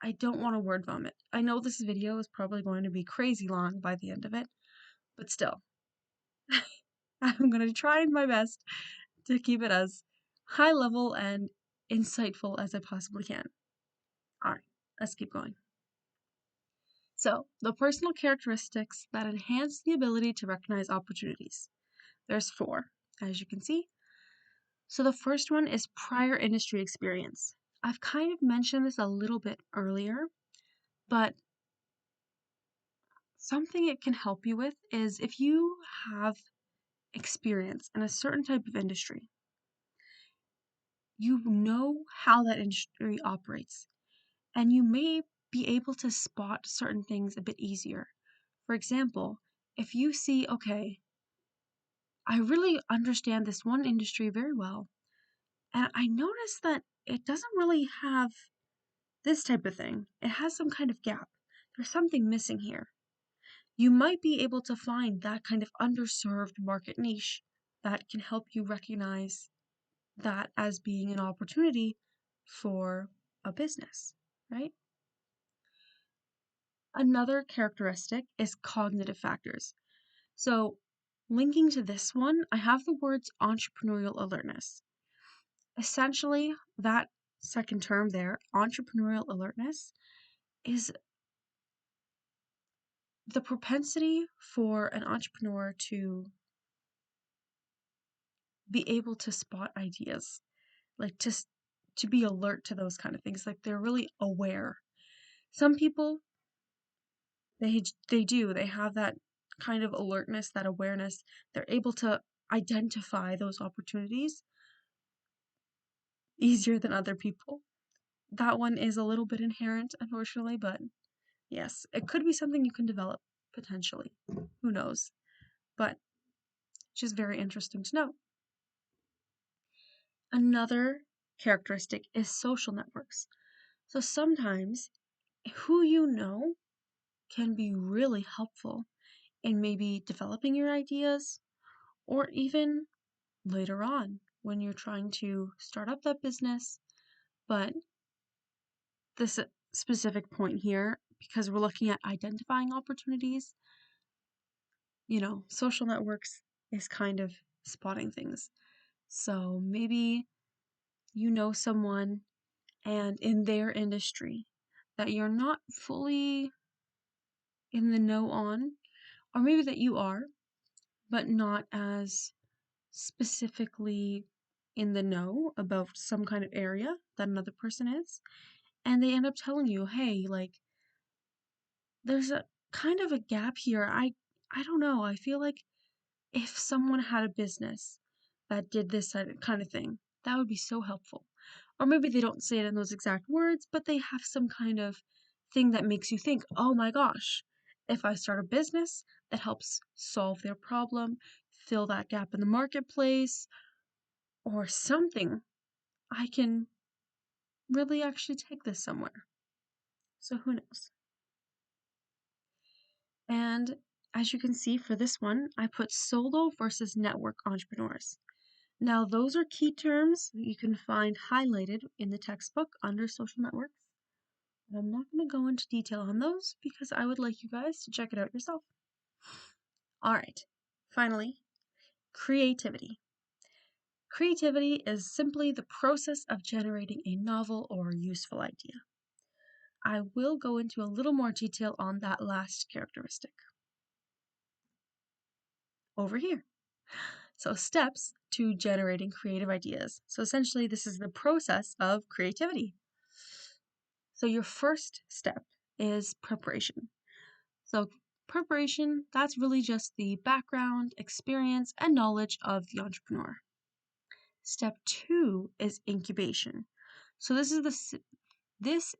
S1: I don't want to word vomit. I know this video is probably going to be crazy long by the end of it, but still, I'm going to try my best to keep it as high level and insightful as I possibly can. All right, let's keep going. So, the personal characteristics that enhance the ability to recognize opportunities. There's 4, as you can see. So, the first one is prior industry experience. I've kind of mentioned this a little bit earlier, but something it can help you with is if you have experience in a certain type of industry, you know how that industry operates, and you may be able to spot certain things a bit easier. For example, if you see, okay, I really understand this one industry very well, and I notice that it doesn't really have this type of thing. It has some kind of gap. There's something missing here. You might be able to find that kind of underserved market niche that can help you recognize that as being an opportunity for a business, right? Another characteristic is cognitive factors. So, linking to this one, I have the words entrepreneurial alertness. Essentially, that second term there, entrepreneurial alertness, is the propensity for an entrepreneur to be able to spot ideas, like to be alert to those kind of things. Like they're really aware. Some people they have that kind of alertness, that awareness. They're able to identify those opportunities easier than other people. that one is a little bit inherent, unfortunately, but yes, it could be something you can develop potentially. Who knows? But just very interesting to know. Another characteristic is social networks. So sometimes who you know can be really helpful in maybe developing your ideas or even later on when you're trying to start up that business. But this specific point here, because we're looking at identifying opportunities, social networks is kind of spotting things. So maybe you know someone and in their industry that you're not fully in the know on, or maybe that you are, but not as specifically in the know about some kind of area that another person is. And they end up telling you, hey, like, there's a kind of a gap here. I don't know. I feel like if someone had a business that did this kind of thing, that would be so helpful. Or maybe they don't say it in those exact words, but they have some kind of thing that makes you think, oh my gosh, if I start a business that helps solve their problem, fill that gap in the marketplace, or something, I can really actually take this somewhere. So who knows? And as you can see for this one, I put solo versus network entrepreneurs. Now, those are key terms that you can find highlighted in the textbook under social networks. And I'm not going to go into detail on those because I would like you guys to check it out yourself. All right, finally, creativity. Creativity is simply the process of generating a novel or useful idea. I will go into a little more detail on that last characteristic over here. So, steps to generating creative ideas. So, essentially, this is the process of creativity. So, your first step is preparation. So, preparation, that's really just the background, experience, and knowledge of the entrepreneur. Step 2 is incubation. So, this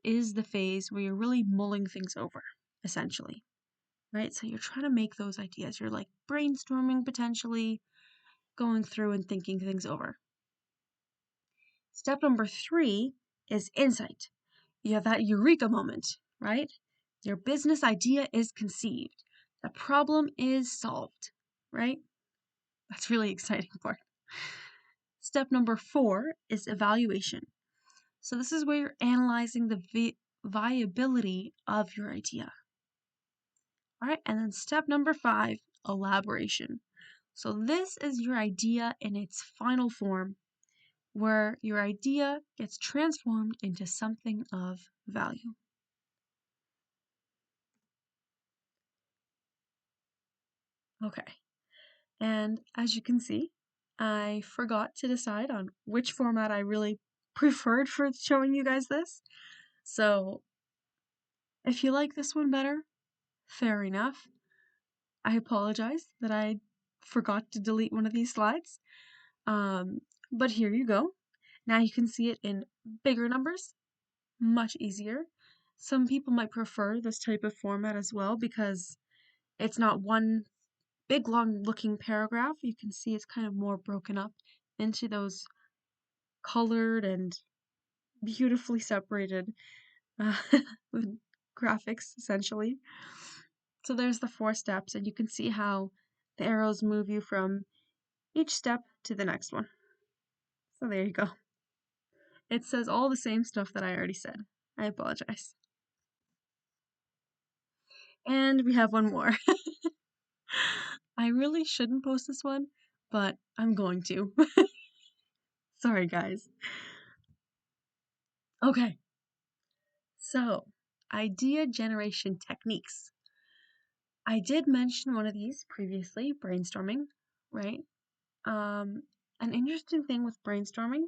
S1: is the phase where you're really mulling things over, essentially. Right? So, you're trying to make those ideas. You're like brainstorming potentially, going through and thinking things over. Step number 3 is insight. You have that eureka moment, right? Your business idea is conceived. The problem is solved, right? That's really exciting part. Step number 4 is evaluation. So this is where you're analyzing the viability of your idea. All right, and then step number 5, elaboration. So this is your idea in its final form, where your idea gets transformed into something of value. Okay, and as you can see, I forgot to decide on which format I really preferred for showing you guys this. So if you like this one better, fair enough. I apologize that I forgot to delete one of these slides. But here you go. Now you can see it in bigger numbers, much easier. Some people might prefer this type of format as well because it's not one big long looking paragraph. You can see it's kind of more broken up into those colored and beautifully separated uh, graphics, essentially. So there's the 4 steps, and you can see how the arrows move you from each step to the next one. So there you go. It says all the same stuff that I already said. I apologize. And we have one more. I really shouldn't post this one, but I'm going to. Sorry, guys. Okay. So, idea generation techniques. I did mention one of these previously, brainstorming, right? An interesting thing with brainstorming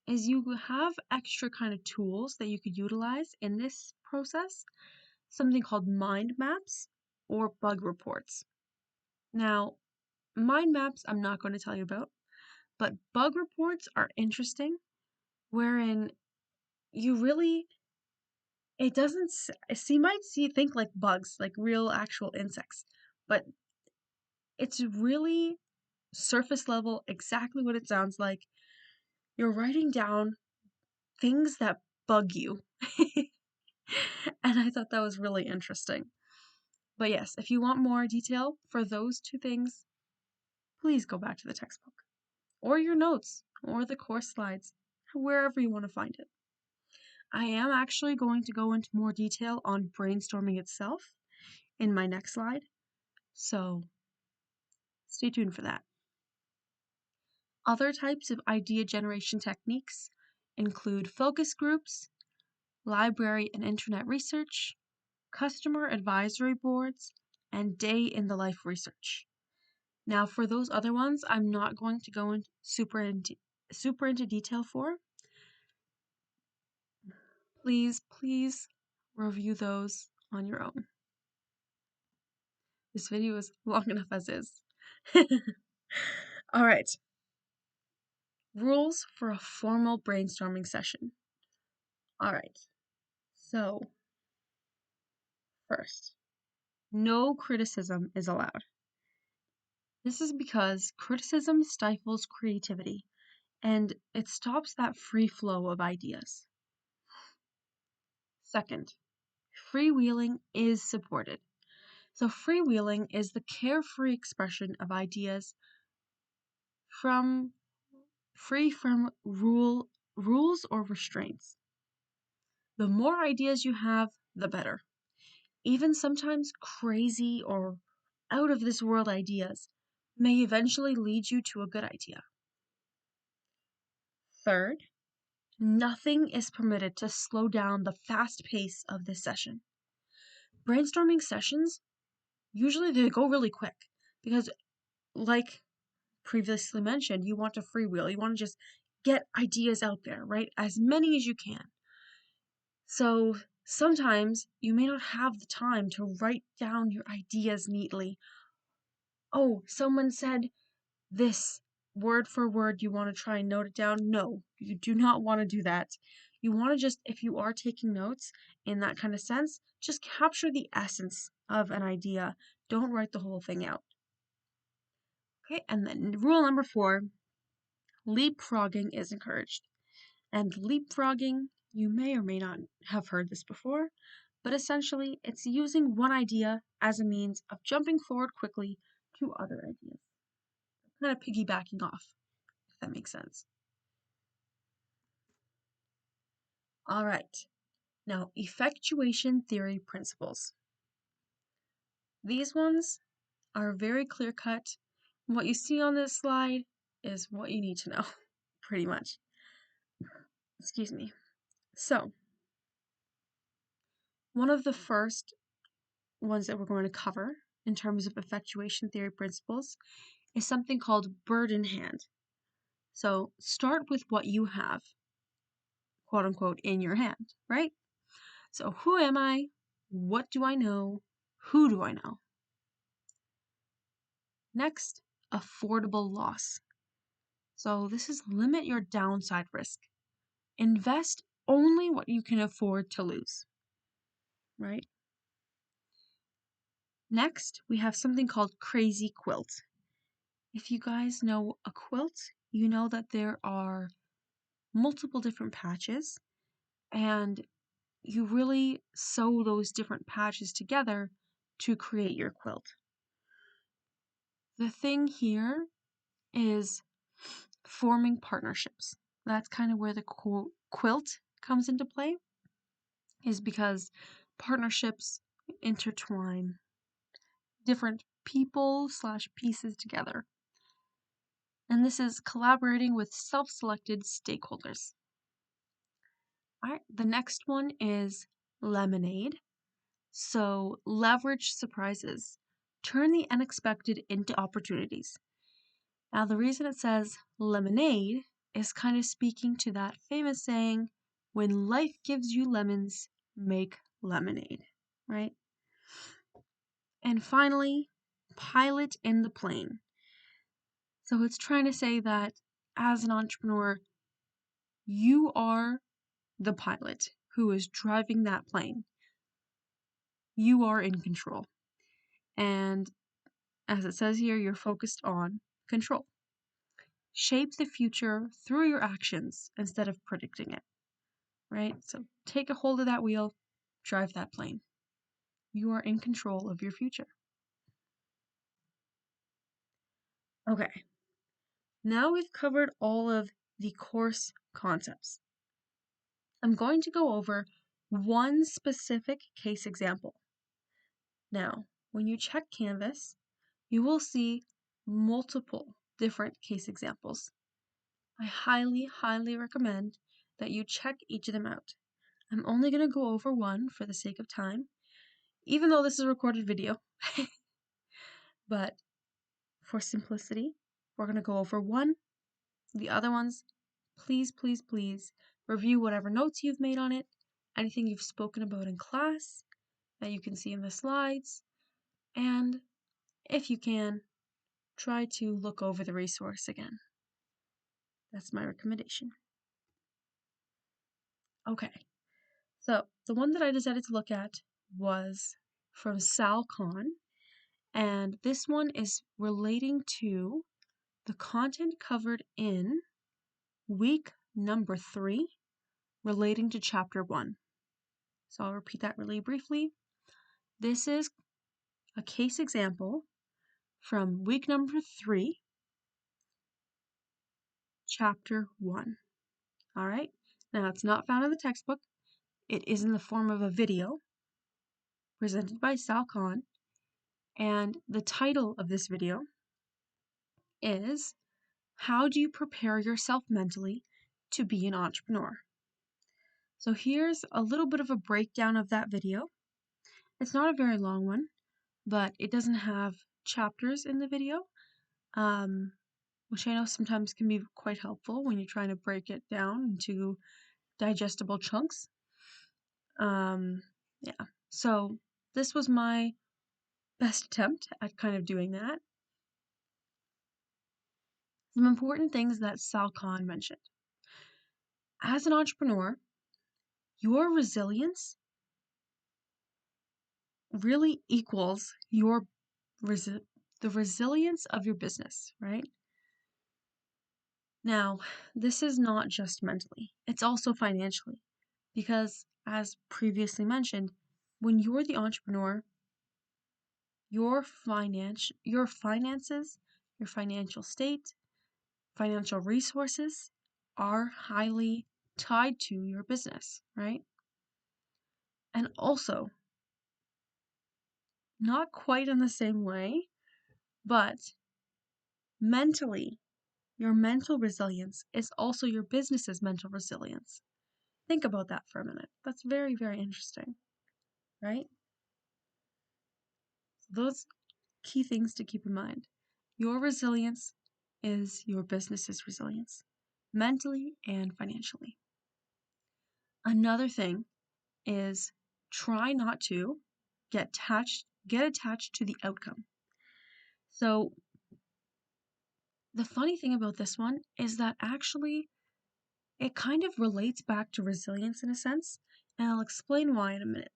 S1: is you have extra kind of tools that you could utilize in this process, something called mind maps or bug reports. Now, mind maps I'm not going to tell you about, but bug reports are interesting, wherein you really, it doesn't, you might think like bugs, like real actual insects, but it's really surface level, exactly what it sounds like. You're writing down things that bug you. And I thought that was really interesting. But yes, if you want more detail for those two things, please go back to the textbook, or your notes, or the course slides, wherever you want to find it. I am actually going to go into more detail on brainstorming itself in my next slide, so stay tuned for that. Other types of idea generation techniques include focus groups, library and internet research, customer advisory boards, and day in the life research. Now, for those other ones, I'm not going to go super into detail for. Please review those on your own. This video is long enough as is. All right. Rules for a formal brainstorming session. All right. So, first, no criticism is allowed. This is because criticism stifles creativity and it stops that free flow of ideas. Second, freewheeling is supported. So freewheeling is the carefree expression of ideas free from rules or restraints. The more ideas you have, the better. Even sometimes crazy or out of this world ideas may eventually lead you to a good idea. Third, nothing is permitted to slow down the fast pace of this session. Brainstorming sessions, usually they go really quick because, like previously mentioned, you want to freewheel. You want to just get ideas out there, right? As many as you can. So sometimes you may not have the time to write down your ideas neatly. Oh, someone said this word for word, you want to try and note it down? No, you do not want to do that. You want to just, if you are taking notes in that kind of sense, just capture the essence of an idea. Don't write the whole thing out. Okay, and then rule number 4, leapfrogging is encouraged. And leapfrogging, you may or may not have heard this before, but essentially it's using one idea as a means of jumping forward quickly to other ideas. Kind of piggybacking off, if that makes sense. All right, now effectuation theory principles. These ones are very clear cut. What you see on this slide is what you need to know, pretty much. Excuse me. So, one of the first ones that we're going to cover in terms of effectuation theory principles is something called bird in hand. So, start with what you have, quote unquote, in your hand, right? So, who am I? What do I know? Who do I know? Next, affordable loss. So, this is limit your downside risk. Invest only what you can afford to lose, right? Next, we have something called crazy quilt. If you guys know a quilt, you know that there are multiple different patches, and you really sew those different patches together to create your quilt. The thing here is forming partnerships. That's kind of where the quilt comes into play, is because partnerships intertwine different people / pieces together. And this is collaborating with self-selected stakeholders. All right, the next one is lemonade. So leverage surprises. Turn the unexpected into opportunities. Now, the reason it says lemonade is kind of speaking to that famous saying, when life gives you lemons, make lemonade, right? And finally, pilot in the plane. So it's trying to say that as an entrepreneur, you are the pilot who is driving that plane. You are in control. And as it says here, you're focused on control. Shape the future through your actions instead of predicting it, right? So take a hold of that wheel, drive that plane. You are in control of your future. Okay, now we've covered all of the course concepts. I'm going to go over one specific case example. Now, when you check Canvas, you will see multiple different case examples. I highly, highly recommend that you check each of them out. I'm only going to go over one for the sake of time, even though this is a recorded video. But for simplicity, we're going to go over one. The other ones, please, please, please review whatever notes you've made on it, anything you've spoken about in class that you can see in the slides, and if you can, try to look over the resource again. That's my recommendation. Okay, so the one that I decided to look at was from Sal Khan, and this one is relating to the content covered in week number 3, relating to chapter 1. So I'll repeat that really briefly. This is a case example from week number 3, chapter 1. All right, now it's not found in the textbook. It is in the form of a video presented by Sal Khan, and the title of this video is How Do You Prepare Yourself Mentally to Be an Entrepreneur? So here's a little bit of a breakdown of that video. It's not a very long one, but it doesn't have chapters in the video, which I know sometimes can be quite helpful when you're trying to break it down into digestible chunks. Yeah, so this was my best attempt at kind of doing that. Some important things that Sal Khan mentioned. As an entrepreneur, your resilience really equals the resilience of your business, right? Now, this is not just mentally, it's also financially, because as previously mentioned, when you're the entrepreneur, your finances, your financial state, financial resources are highly tied to your business, right? And also, not quite in the same way, but mentally, your mental resilience is also your business's mental resilience. Think about that for a minute. That's very, very interesting, right? Those key things to keep in mind. Your resilience is your business's resilience, mentally and financially. Another thing is try not to get attached to the outcome. So the funny thing about this one is that actually it kind of relates back to resilience in a sense, and I'll explain why in a minute.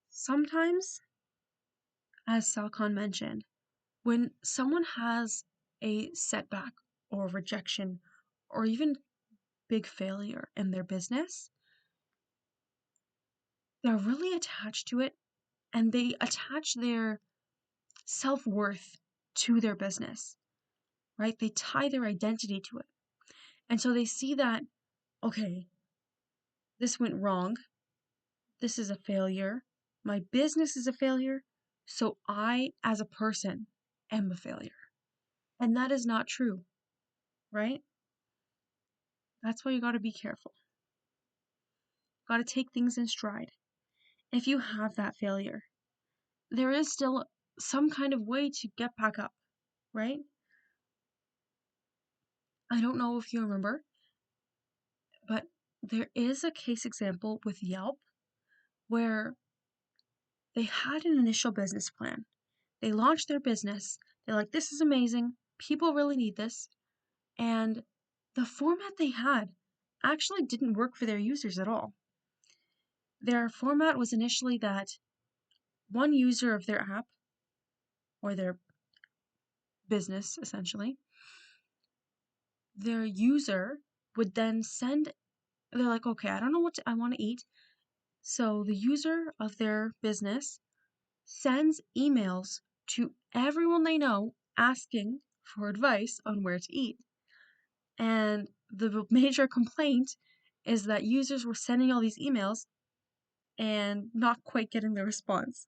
S1: Sometimes, as Sal Khan mentioned, when someone has a setback or rejection or even big failure in their business, they're really attached to it and they attach their self-worth to their business, right? They tie their identity to it. And so they see that, okay, this went wrong. This is a failure. My business is a failure. So I, as a person, am a failure. And that is not true, right? That's why you got to be careful. Got to take things in stride. If you have that failure, there is still some kind of way to get back up, right? I don't know if you remember, but there is a case example with Yelp where they had an initial business plan. They launched their business. They're like, this is amazing. People really need this. And the format they had, actually didn't work for their users at all. Their format was initially that one user of their app, or their business essentially, their user would then they're like, okay, I don't know what I want to eat. So the user of their business sends emails to everyone they know asking for advice on where to eat. And the major complaint is that users were sending all these emails and not quite getting the response.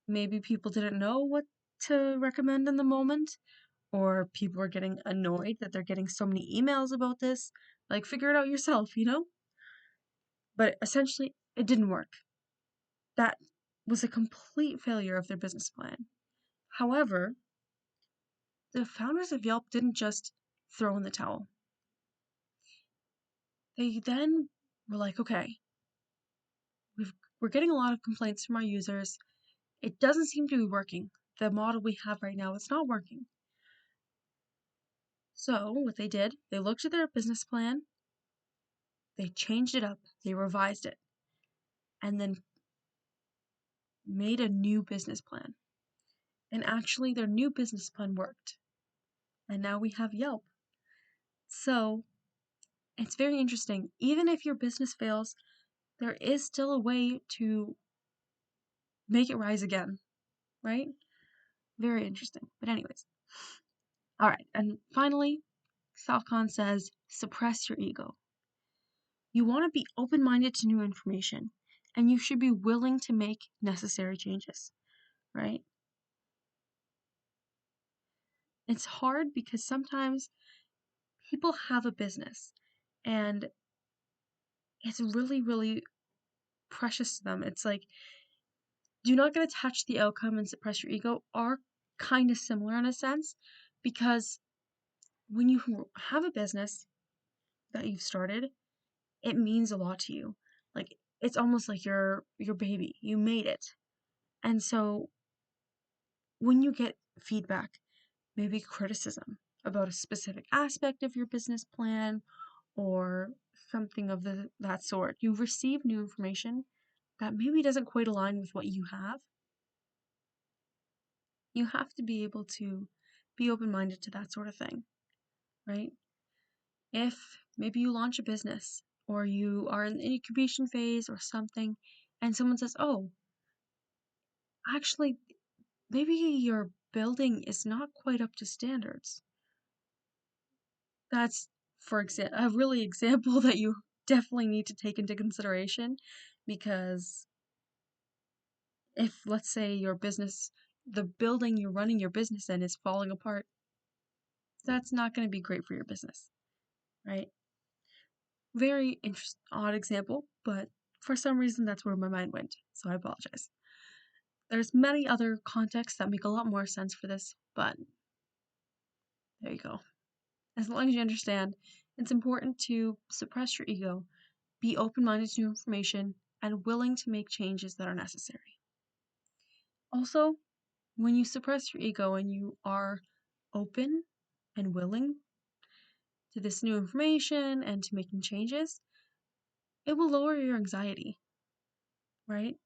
S1: Maybe people didn't know what to recommend in the moment, or people were getting annoyed that they're getting so many emails about this. Like, figure it out yourself, you know? But essentially, it didn't work. That was a complete failure of their business plan. However, the founders of Yelp didn't just throw in the towel. They then were like, okay, we're getting a lot of complaints from our users. It doesn't seem to be working. The model we have right now, it's not working. So what they did, they looked at their business plan, they changed it up, they revised it, and then made a new business plan. And actually, their new business plan worked. And now we have Yelp. So it's very interesting. Even if your business fails, there is still a way to make it rise again, right? Very interesting. But anyways, all right. And finally, Salcon says, suppress your ego. You want to be open-minded to new information, and you should be willing to make necessary changes, right? It's hard because sometimes people have a business and it's really, really precious to them. It's like, do not get attached to the outcome and suppress your ego are kind of similar in a sense, because when you have a business that you've started, it means a lot to you. Like, it's almost like your baby. You made it. And so when you get feedback, maybe criticism about a specific aspect of your business plan or something of that sort, you receive new information that maybe doesn't quite align with what you have. You have to be able to be open-minded to that sort of thing, right? If maybe you launch a business or you are in the incubation phase or something, and someone says, oh, actually, maybe your building is not quite up to standards. That's, for example, a really example that you definitely need to take into consideration, because if, let's say, your business, the building you're running your business in is falling apart, that's not going to be great for your business, right? Very odd example, but for some reason that's where my mind went, so I apologize. There's many other contexts that make a lot more sense for this, but there you go. As long as you understand, it's important to suppress your ego, be open-minded to new information, and willing to make changes that are necessary. Also, when you suppress your ego and you are open and willing to this new information and to making changes, it will lower your anxiety, right?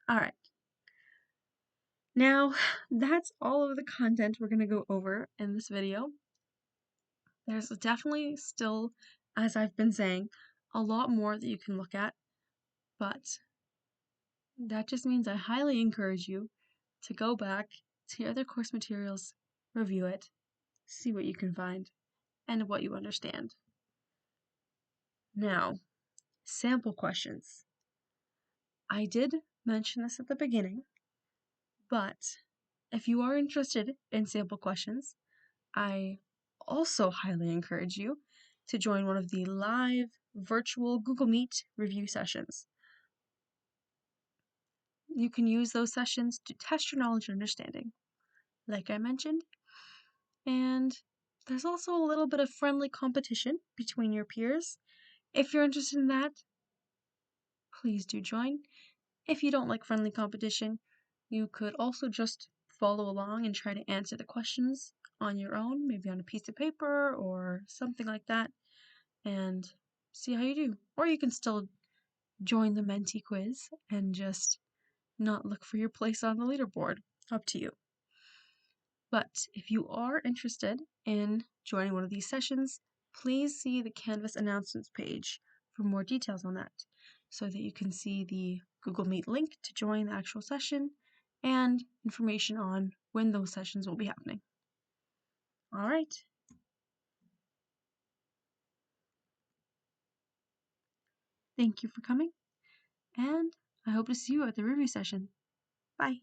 S1: All right. Now, that's all of the content we're going to go over in this video. There's definitely still, as I've been saying, a lot more that you can look at, but that just means I highly encourage you to go back to your other course materials, review it, see what you can find, and what you understand. Now, sample questions. I did mention this at the beginning, but if you are interested in sample questions, I also highly encourage you to join one of the live virtual Google Meet review sessions. You can use those sessions to test your knowledge and understanding, like I mentioned, and there's also a little bit of friendly competition between your peers. If you're interested in that, please do join. If you don't like friendly competition, you could also just follow along and try to answer the questions on your own, maybe on a piece of paper or something like that, and see how you do. Or you can still join the mentee quiz and just not look for your place on the leaderboard. Up to you. But if you are interested in joining one of these sessions, please see the Canvas announcements page for more details on that, so that you can see the Google Meet link to join the actual session and information on when those sessions will be happening. All right. Thank you for coming, and I hope to see you at the review session. Bye.